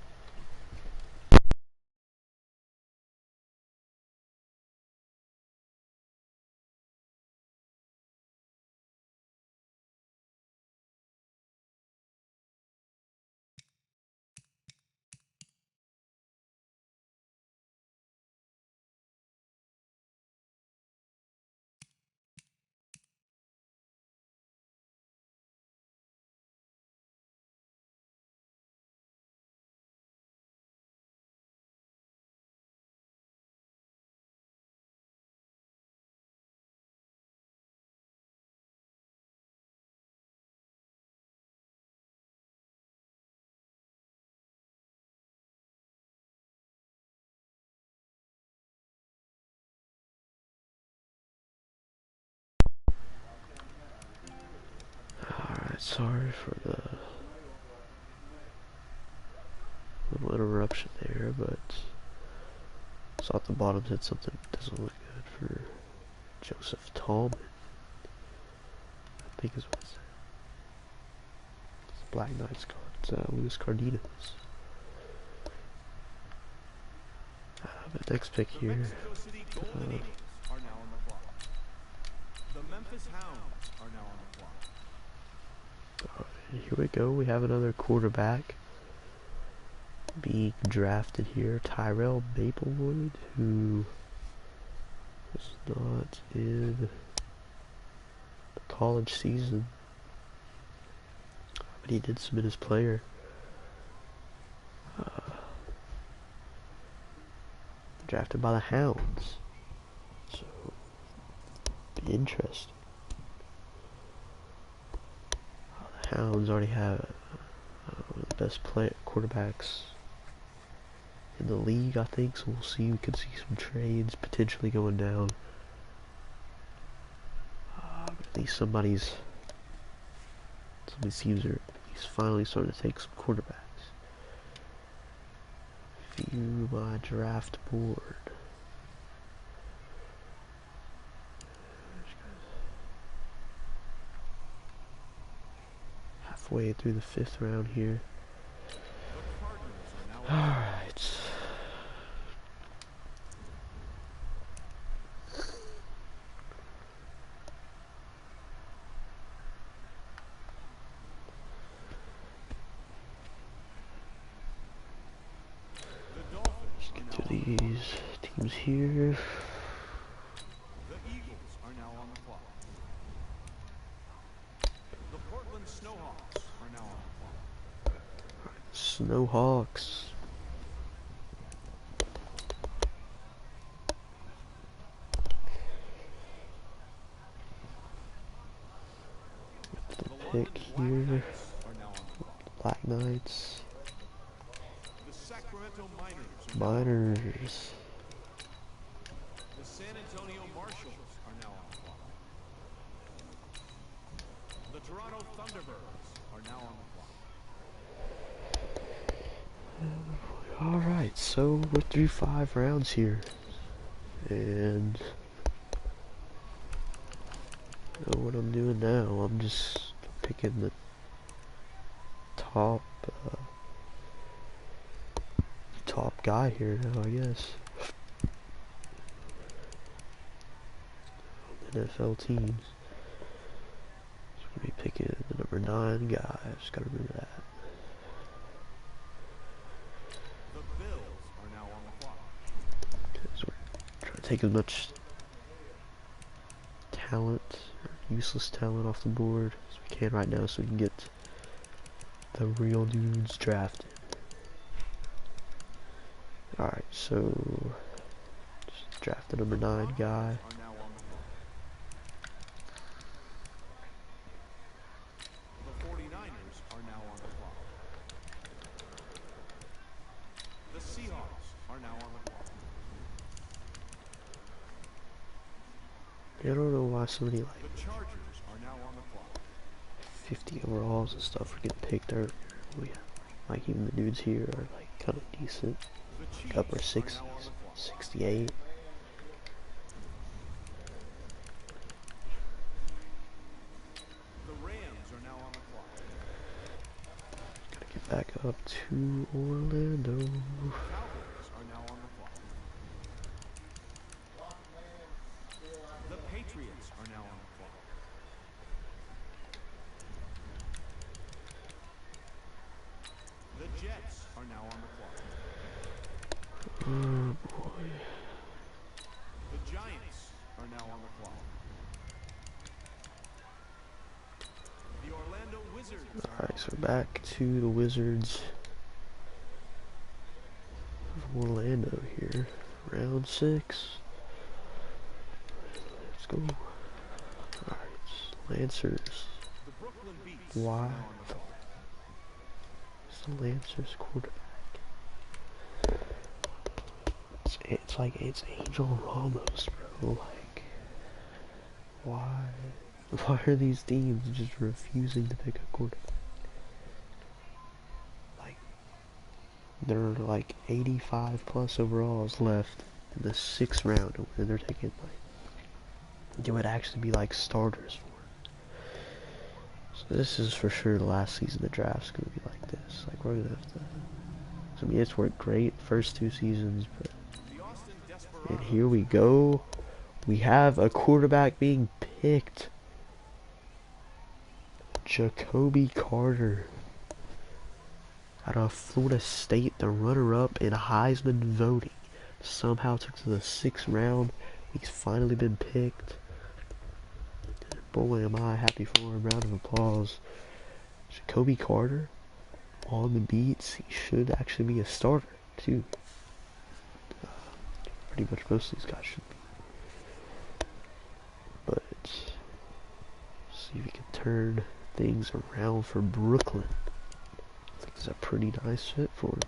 [SPEAKER 2] Alright, sorry for the little interruption there, but saw at the bottom said something doesn't look good for Joseph Tallman. I think is what it said. It's Black Knights got Luis Cardenas. But next pick here.
[SPEAKER 1] Mexico City Golden Eagles are now on the clock. The Memphis Hounds are now on the clock.
[SPEAKER 2] Here we go. We have another quarterback being drafted here. Tyrell Maplewood, who was not in the college season, but he did submit his player. Drafted by the Hounds, so be interesting. The Hounds already have one of the best quarterbacks in the league, I think. So we'll see. We could see some trades potentially going down. But at least some teams are at least finally starting to take some quarterbacks. View my draft board. Halfway through the 5th round here. Alright. Let's get through these teams here.
[SPEAKER 1] The Eagles are now on the clock. The Portland Snowhawks are now on the clock.
[SPEAKER 2] Snowhawks. With the pick here. Black Knights.
[SPEAKER 1] The Sacramento Miners.
[SPEAKER 2] Miners.
[SPEAKER 1] The San Antonio Marshalls are now on the clock. The Toronto Thunderbirds are now on the clock.
[SPEAKER 2] Alright, so we're through 5 rounds here. And I know what I'm doing now. I'm just picking the top guy here now, I guess. NFL teams. So we're gonna be picking the number 9 guy. Just gotta remember that.
[SPEAKER 1] The Bills are now on the clock.
[SPEAKER 2] So we're trying to take as much talent, or useless talent, off the board as we can right now, so we can get the real dudes drafted. Alright, so just draft the number 9 guy.
[SPEAKER 1] Are now on the clock. The 49ers are now on the clock. The Seahawks are now on the clock.
[SPEAKER 2] I don't know why so many like
[SPEAKER 1] The Chargers are now on the clock.
[SPEAKER 2] 50 overalls and stuff are getting picked earlier. Like even the dudes here are like kind of decent.
[SPEAKER 1] The Chiefs
[SPEAKER 2] Like upper
[SPEAKER 1] are
[SPEAKER 2] 60s,
[SPEAKER 1] now on the clock.
[SPEAKER 2] 68.
[SPEAKER 1] The Rams are now on the clock.
[SPEAKER 2] Gotta get back back up to Orlando.
[SPEAKER 1] Cowboys are now on the clock. The Patriots are now on the clock. The Jets are now on the clock.
[SPEAKER 2] Oh boy.
[SPEAKER 1] The Giants are now on the clock. The Orlando Wizards are
[SPEAKER 2] Alright, so back to the Wizards of Orlando here. Round 6. Let's go. Alright, Lancers.
[SPEAKER 1] the Brooklyn Beats
[SPEAKER 2] Why?
[SPEAKER 1] are now on the clock.
[SPEAKER 2] It's the Lancers quarterback. It's like, it's Angel Ramos, bro. Like, why? Why are these teams just refusing to pick a quarterback? Like, there are like 85 plus overalls left in the 6th round, and they're taking like, it would actually be like starters for it. So this is for sure the last season the draft's gonna be like this. Like, we're gonna have to. I mean, it's worked great the first 2 seasons, but.
[SPEAKER 1] The Austin
[SPEAKER 2] And
[SPEAKER 1] Desperados
[SPEAKER 2] here we go. We have a quarterback being picked. Jacoby Carter. Out of Florida State, the runner-up in Heisman voting. Somehow took to the 6th round. He's finally been picked. Boy, am I happy for him. Round of applause. Jacoby Carter on the beats. He should actually be a starter, too. Pretty much most of these guys should be. But see if we can turn things around for Brooklyn. I think it's a pretty nice fit for him.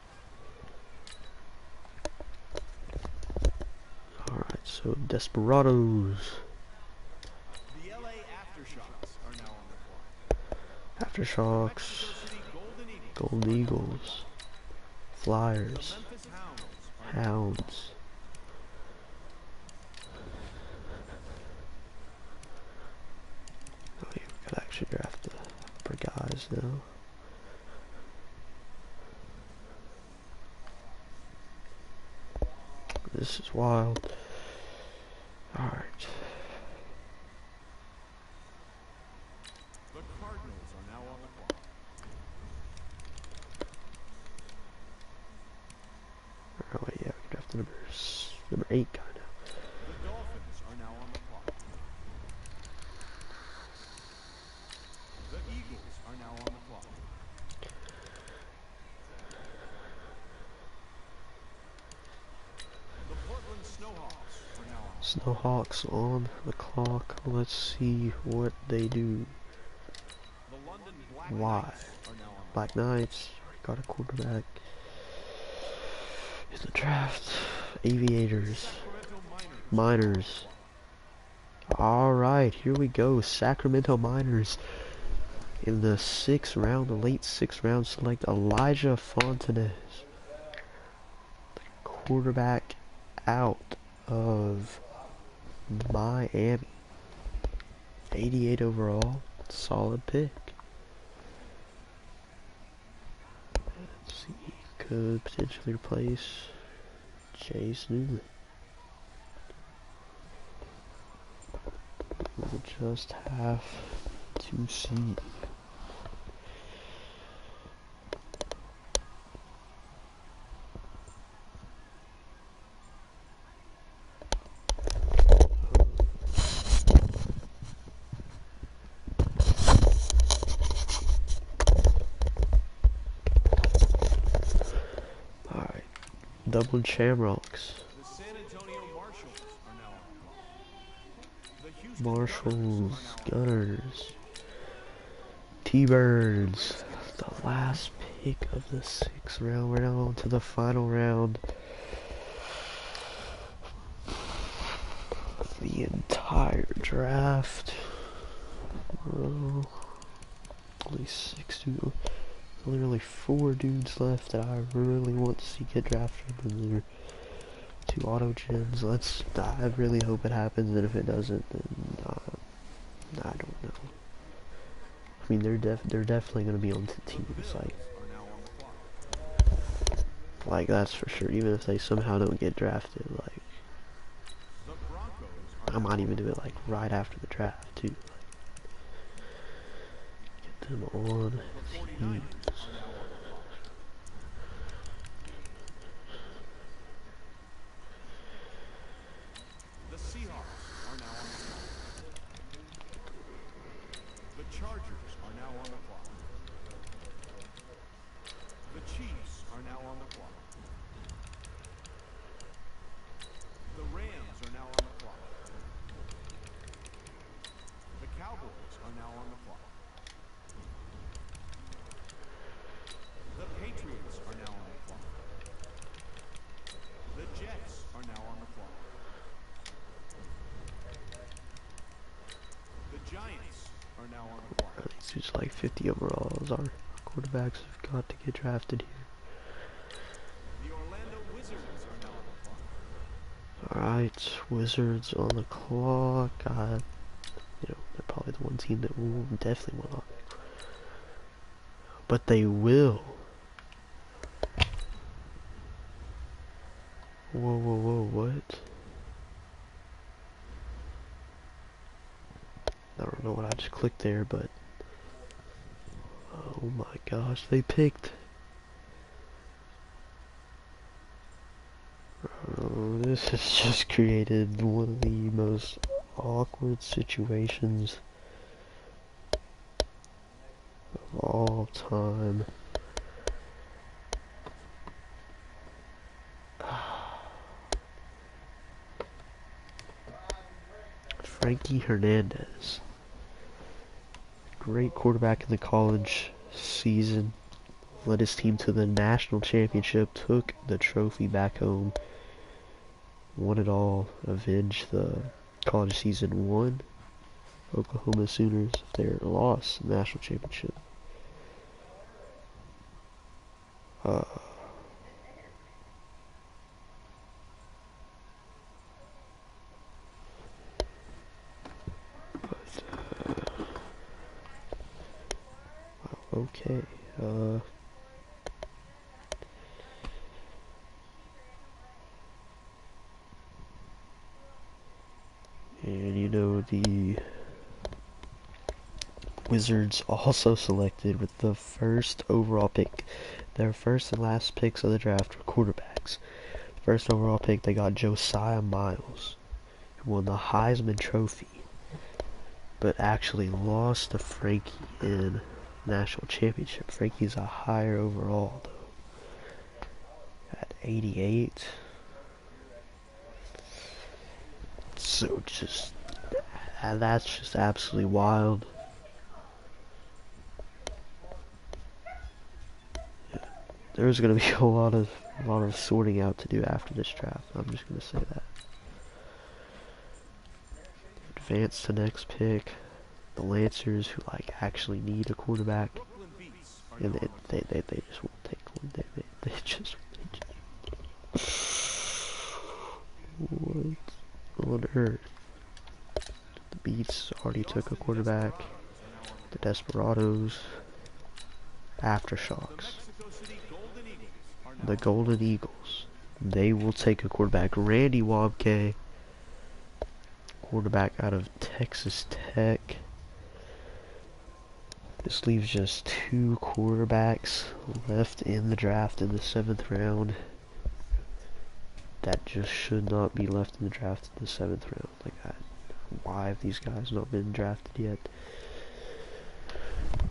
[SPEAKER 2] Alright, so Desperados.
[SPEAKER 1] The LA Aftershocks are now on the clock.
[SPEAKER 2] Aftershocks.
[SPEAKER 1] Mexico City Golden Eagles
[SPEAKER 2] Golden Eagles.
[SPEAKER 1] the
[SPEAKER 2] Flyers.
[SPEAKER 1] Memphis Hounds are
[SPEAKER 2] Hounds. Oh yeah, we could actually draft the upper guys now. This is wild. Alright.
[SPEAKER 1] The Cardinals are now on the clock.
[SPEAKER 2] Oh wait, yeah, we can draft the number 8 guy now.
[SPEAKER 1] The Dolphins are now on the clock. The Eagles are now on the clock. The Portland Snowhawks are now on the
[SPEAKER 2] Snowhawks on the clock. Let's see what they do.
[SPEAKER 1] The London Black
[SPEAKER 2] Why?
[SPEAKER 1] Knights are now on the
[SPEAKER 2] Black Knights, already got a quarterback. In the draft, Aviators,
[SPEAKER 1] Sacramento Miners.
[SPEAKER 2] Miners. Alright, here we go. Sacramento Miners. In the 6th round, the late 6th round, select Elijah Fontanez. The quarterback out of Miami. 88 overall. Solid pick. Let's see. Could potentially replace Chase Newman. We'll just have to see. Alright. Dublin Shamrocks.
[SPEAKER 1] The San Antonio Marshalls are now on the clock. The Houston
[SPEAKER 2] Marshalls,
[SPEAKER 1] Gunners are now on the clock.
[SPEAKER 2] Gunners, T-Birds, the last pick of the 6th round. We're now on to the final round. The entire draft. Oh, only 6 dudes. Only really 4 dudes left that I really want to see get drafted. And they're 2 auto gens. I really hope it happens, and if it doesn't, then I don't know. I mean, they're definitely going to be on the teams. Like,
[SPEAKER 1] Are now on the clock.
[SPEAKER 2] Like, that's for sure. Even if they somehow don't get drafted, like,
[SPEAKER 1] The Broncos are
[SPEAKER 2] I
[SPEAKER 1] now
[SPEAKER 2] might
[SPEAKER 1] on
[SPEAKER 2] even
[SPEAKER 1] the
[SPEAKER 2] do it,
[SPEAKER 1] clock.
[SPEAKER 2] like, right after the draft, too. Get them on
[SPEAKER 1] The
[SPEAKER 2] teams.
[SPEAKER 1] 49ers are now on the clock. The Seahawks are now on the clock. The Chargers are now on the clock. The Chiefs are now on the clock. The Rams are now on the clock. The Cowboys are now on the clock. The Patriots are now on the clock. The Jets are now on the clock. The Giants are now on the clock.
[SPEAKER 2] These are just like 50 overalls. Our quarterbacks have got to get drafted here.
[SPEAKER 1] The Orlando Wizards are now on the clock.
[SPEAKER 2] Alright, Wizards on the clock. They're probably the one team that will definitely win on. But they will. Whoa, whoa, whoa, what? I don't know what I just clicked there, but... Oh my gosh, they picked... Oh, this has just created one of the most awkward situations of all time. Frankie Hernandez, great quarterback in the college season, led his team to the national championship, took the trophy back home, won it all, avenged the college season, won Oklahoma Sooners their loss in the national championship. But, okay, and the Wizards also selected with the first overall pick. Their first and last picks of the draft were quarterbacks. First overall pick, they got Josiah Miles, who won the Heisman Trophy, but actually lost to Frankie in national championship. Frankie's a higher overall, though, at 88. So that's just absolutely wild. There's gonna be a lot of sorting out to do after this draft. I'm just gonna say that. Advance to next pick. The Lancers, who actually need a quarterback,
[SPEAKER 1] Brooklyn Beats are
[SPEAKER 2] and
[SPEAKER 1] now on the clock.
[SPEAKER 2] they just won't take one. They just what on earth? The Beats already took a
[SPEAKER 1] Austin
[SPEAKER 2] quarterback.
[SPEAKER 1] Desperados are now on the
[SPEAKER 2] The
[SPEAKER 1] clock.
[SPEAKER 2] Desperados,
[SPEAKER 1] The
[SPEAKER 2] Aftershocks,
[SPEAKER 1] Mexico City Golden Eagles are now
[SPEAKER 2] the
[SPEAKER 1] on the
[SPEAKER 2] Golden
[SPEAKER 1] clock.
[SPEAKER 2] Eagles. They will take a quarterback, Randy Wobke, quarterback out of Texas Tech. This leaves just two quarterbacks left in the draft in the 7th round. That just should not be left in the draft in the 7th round. Why have these guys not been drafted yet?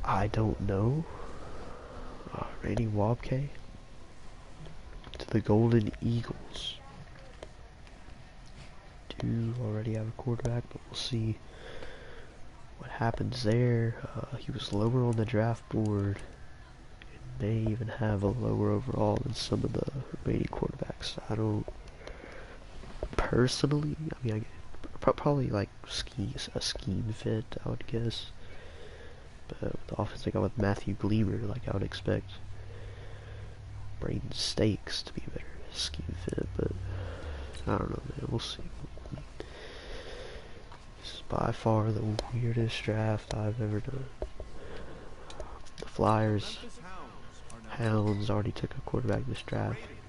[SPEAKER 2] I don't know. Randy Wobke to the Golden Eagles. Do already have a quarterback, but we'll see what happens there. He was lower on the draft board. May even have a lower overall than some of the remaining quarterbacks. I don't personally. Probably like a scheme fit, I would guess. But with the offense I got with Matthew Gleamer, I would expect Braden Stakes to be a better scheme fit. But I don't know, man. We'll see. This is by far the weirdest draft I've ever done. The Flyers,
[SPEAKER 1] Memphis Hounds are now on the clock.
[SPEAKER 2] Hounds already took a quarterback this draft.
[SPEAKER 1] Raiders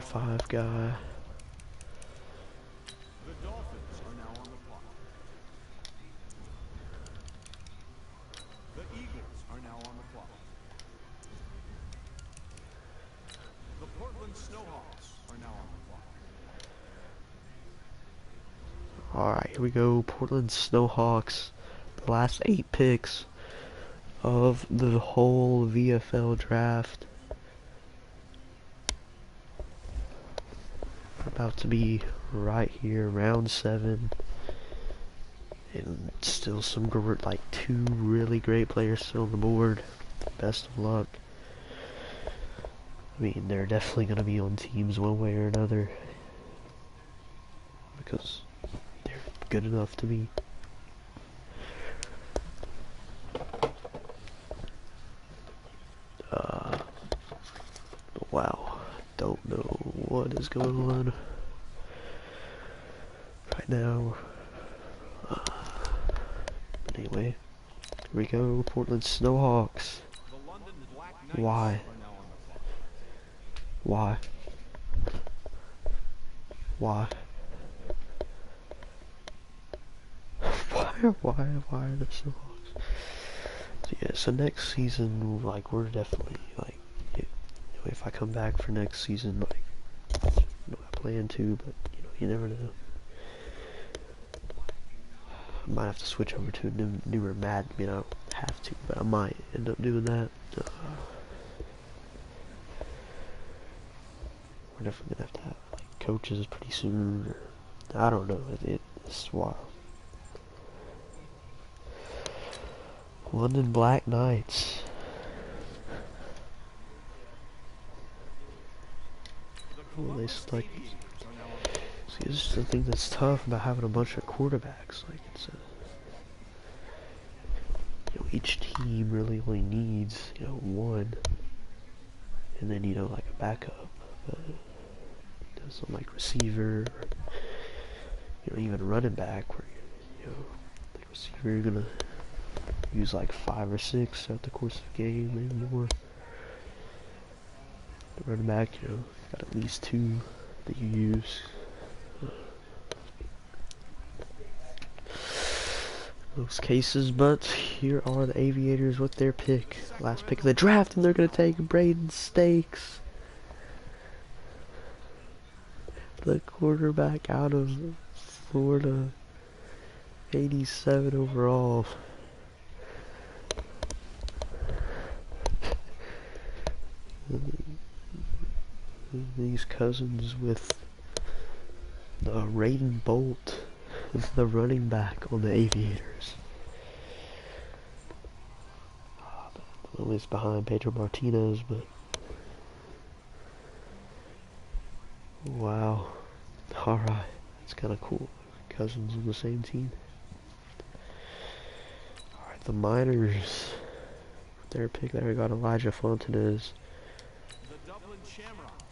[SPEAKER 2] 5 guy.
[SPEAKER 1] The Dolphins are now on the clock. The Eagles are now on the clock. The Portland Snowhawks are now on the clock.
[SPEAKER 2] Alright, here we go. Portland Snowhawks. The last 8 picks of the whole VFL draft. About to be right here, round 7. And still some like 2 really great players still on the board. Best of luck. I mean, they're definitely going to be on teams one way or another. Because they're good enough to be. Wow. Don't know what is going on right now. But anyway, here we go. Portland Snowhawks. Why? Why? Why? Why are the Snowhawks? So yeah, so next season, like, we're definitely, like, if I come back for next season, like, I plan to, but, you never know. I might have to switch over to a newer mat. I don't have to, but I might end up doing that. We're definitely gonna have to have like coaches pretty soon. Or, I don't know. It's wild. London Black Knights. Well, they select. See, this is the thing that's tough about having a bunch of quarterbacks. Like it's each team really only needs one, and then like a backup. But some like receiver, or, even a running back, where like receiver you're gonna use like 5 or 6 throughout the course of the game, maybe more. The running back, got at least 2 that you use. Most cases, but here are the Aviators with their pick. Last pick of the draft, and they're going to take Braden Stakes, the quarterback out of Florida, 87 overall. These cousins with the Raiden Bolt, the running back on the Aviators. Well, it's behind Pedro Martinez, but wow. Alright, that's kind of cool. Cousins on the same team. Alright, the Miners. Their pick there, we got Elijah Fontanez.
[SPEAKER 1] The Dublin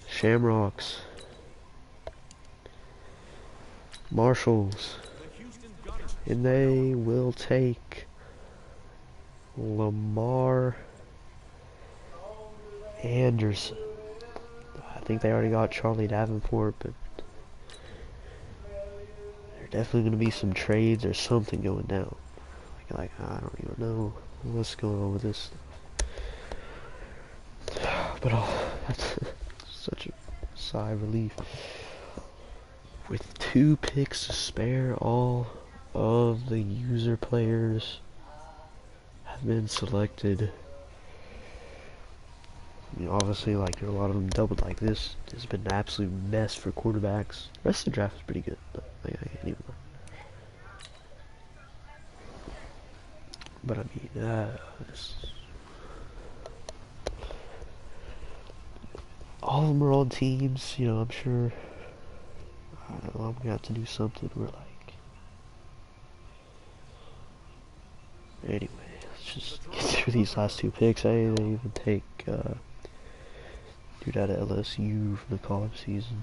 [SPEAKER 2] Shamrocks. Marshalls. And they will take Lamar Anderson. I think they already got Charlie Davenport, but there's definitely going to be some trades or something going down. Like I don't even know what's going on with this stuff. But that's such a sigh of relief. With 2 picks to spare, all of the user players have been selected. Obviously, like, a lot of them doubled like this. It's been an absolute mess for quarterbacks. The rest of the draft is pretty good, but I can't even lie. But I mean, all of them are on teams, I'm sure. I don't know, I'm gonna have to do something where, like, anyway, let's just get through these last 2 picks. They even take dude out of LSU from the college season.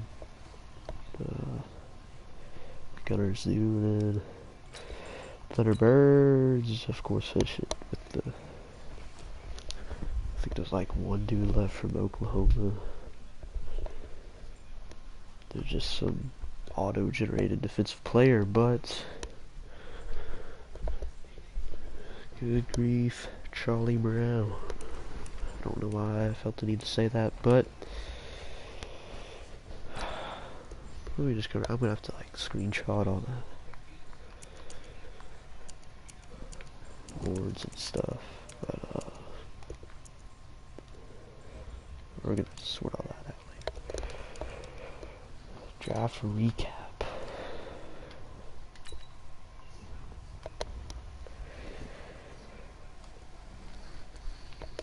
[SPEAKER 2] Gunners do, and then Thunderbirds, of course, finish it with the. I think there's like 1 dude left from Oklahoma. There's just some auto-generated defensive player, but good grief, Charlie Brown. I don't know why I felt the need to say that, but I'm gonna have to like screenshot all the boards and stuff, but we're gonna sort all that out later. Draft recap.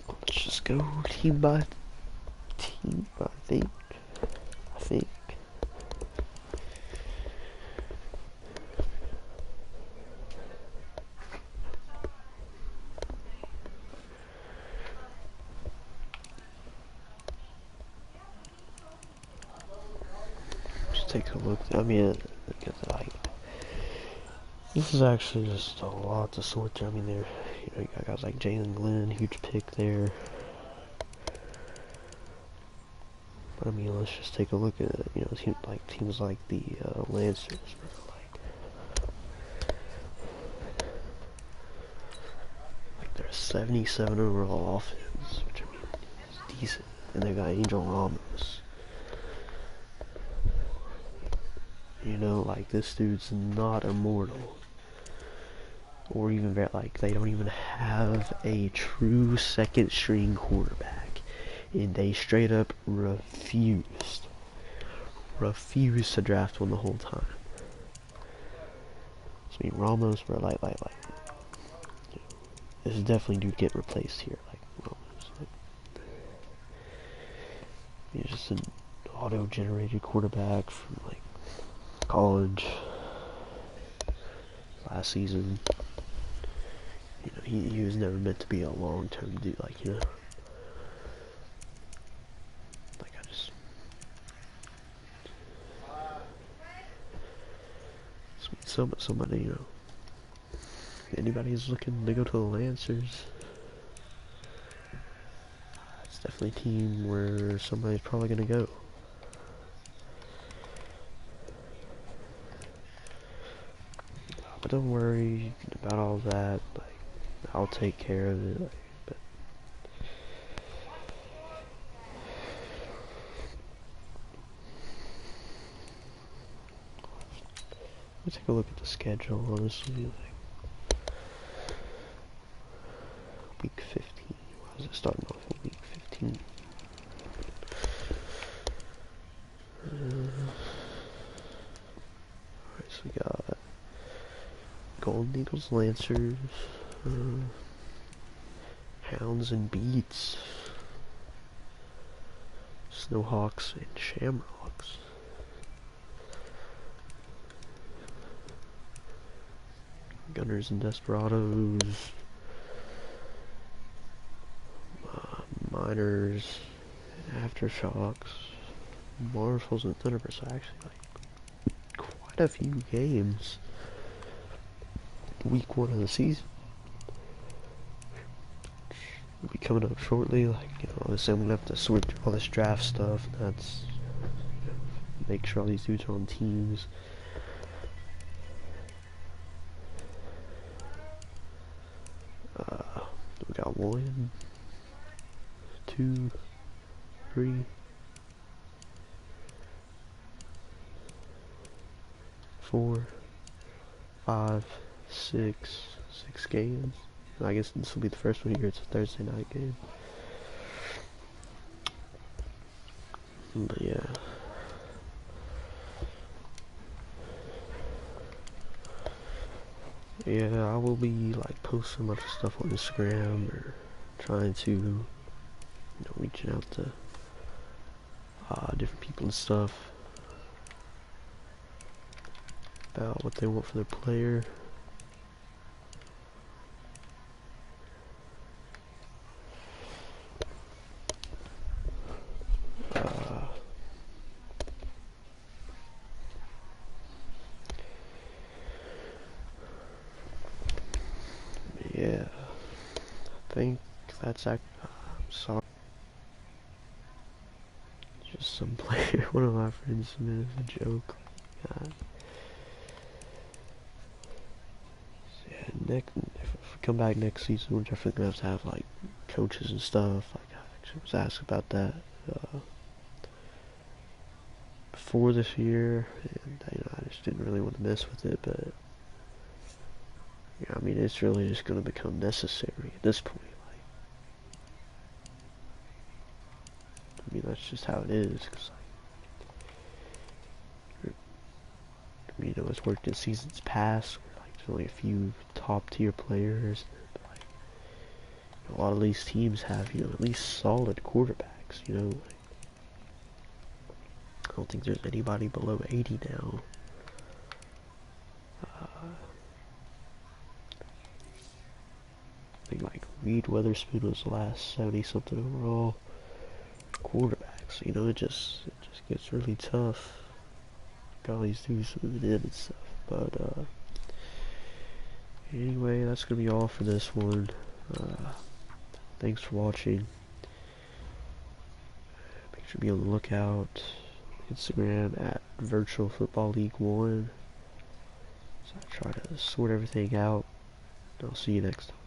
[SPEAKER 2] Let's just go team by team, I think. Just take a look. I mean, like, this is actually just a lot to sort through. I mean, you got guys like Jalen Glenn, huge pick there. But I mean, let's just take a look at it. Teams like the Lancers, like they're 77 overall offense, which I mean is decent, and they got Angel Ramos. Like this dude's not immortal, or even like they don't even have a true second string quarterback, and they straight up refused to draft one the whole time. So I mean, Ramos, bro, like this is definitely do get replaced here, like Ramos. He's just an auto-generated quarterback from like college last season. He was never meant to be a long-term dude, like, like I just somebody, anybody who's looking to go to the Lancers, it's definitely a team where somebody's probably gonna go. But don't worry about all that, like, I'll take care of it, like, but let's take a look at the schedule, honestly, like, week 15, why is it starting off in week 15? Alright, so we got Golden Eagles, Lancers, Hounds and Beats, Snowhawks and Shamrocks, Gunners and Desperados, Miners, Aftershocks, Marshals and Thunderbirds. So actually, like, quite a few games week 1 of the season will be coming up shortly. Like, obviously I'm gonna have to sort through all this draft stuff. That's make sure all these dudes are on teams. We got 1, 2, 3, 4, 5, 6 games. I guess this will be the first one here. It's a Thursday night game. But yeah. Yeah, I will be like posting a bunch of stuff on Instagram, or trying to, reaching out to different people and stuff about what they want for their player. Yeah, I think that's I'm sorry. Just some player, one of my friends submitted as a joke. God. So yeah, if we come back next season, we're definitely gonna have like coaches and stuff. Like I actually was asked about that before this year, and I just didn't really want to mess with it. But yeah, I mean, it's really just gonna become necessary at this point. Like, I mean, that's just how it is. Cause like, it's worked in seasons past. Where, like, there's only a few top tier players. But, like, a lot of these teams have, at least solid quarterbacks. Like, I don't think there's anybody below 80 now. I think like Reed Witherspoon was the last 70 something overall quarterbacks. It just gets really tough. Got all these dudes moving in and stuff. But anyway, that's gonna be all for this one. Thanks for watching. Make sure to be on the lookout. Instagram at Virtual Football League 1. So I try to sort everything out. I'll see you next time.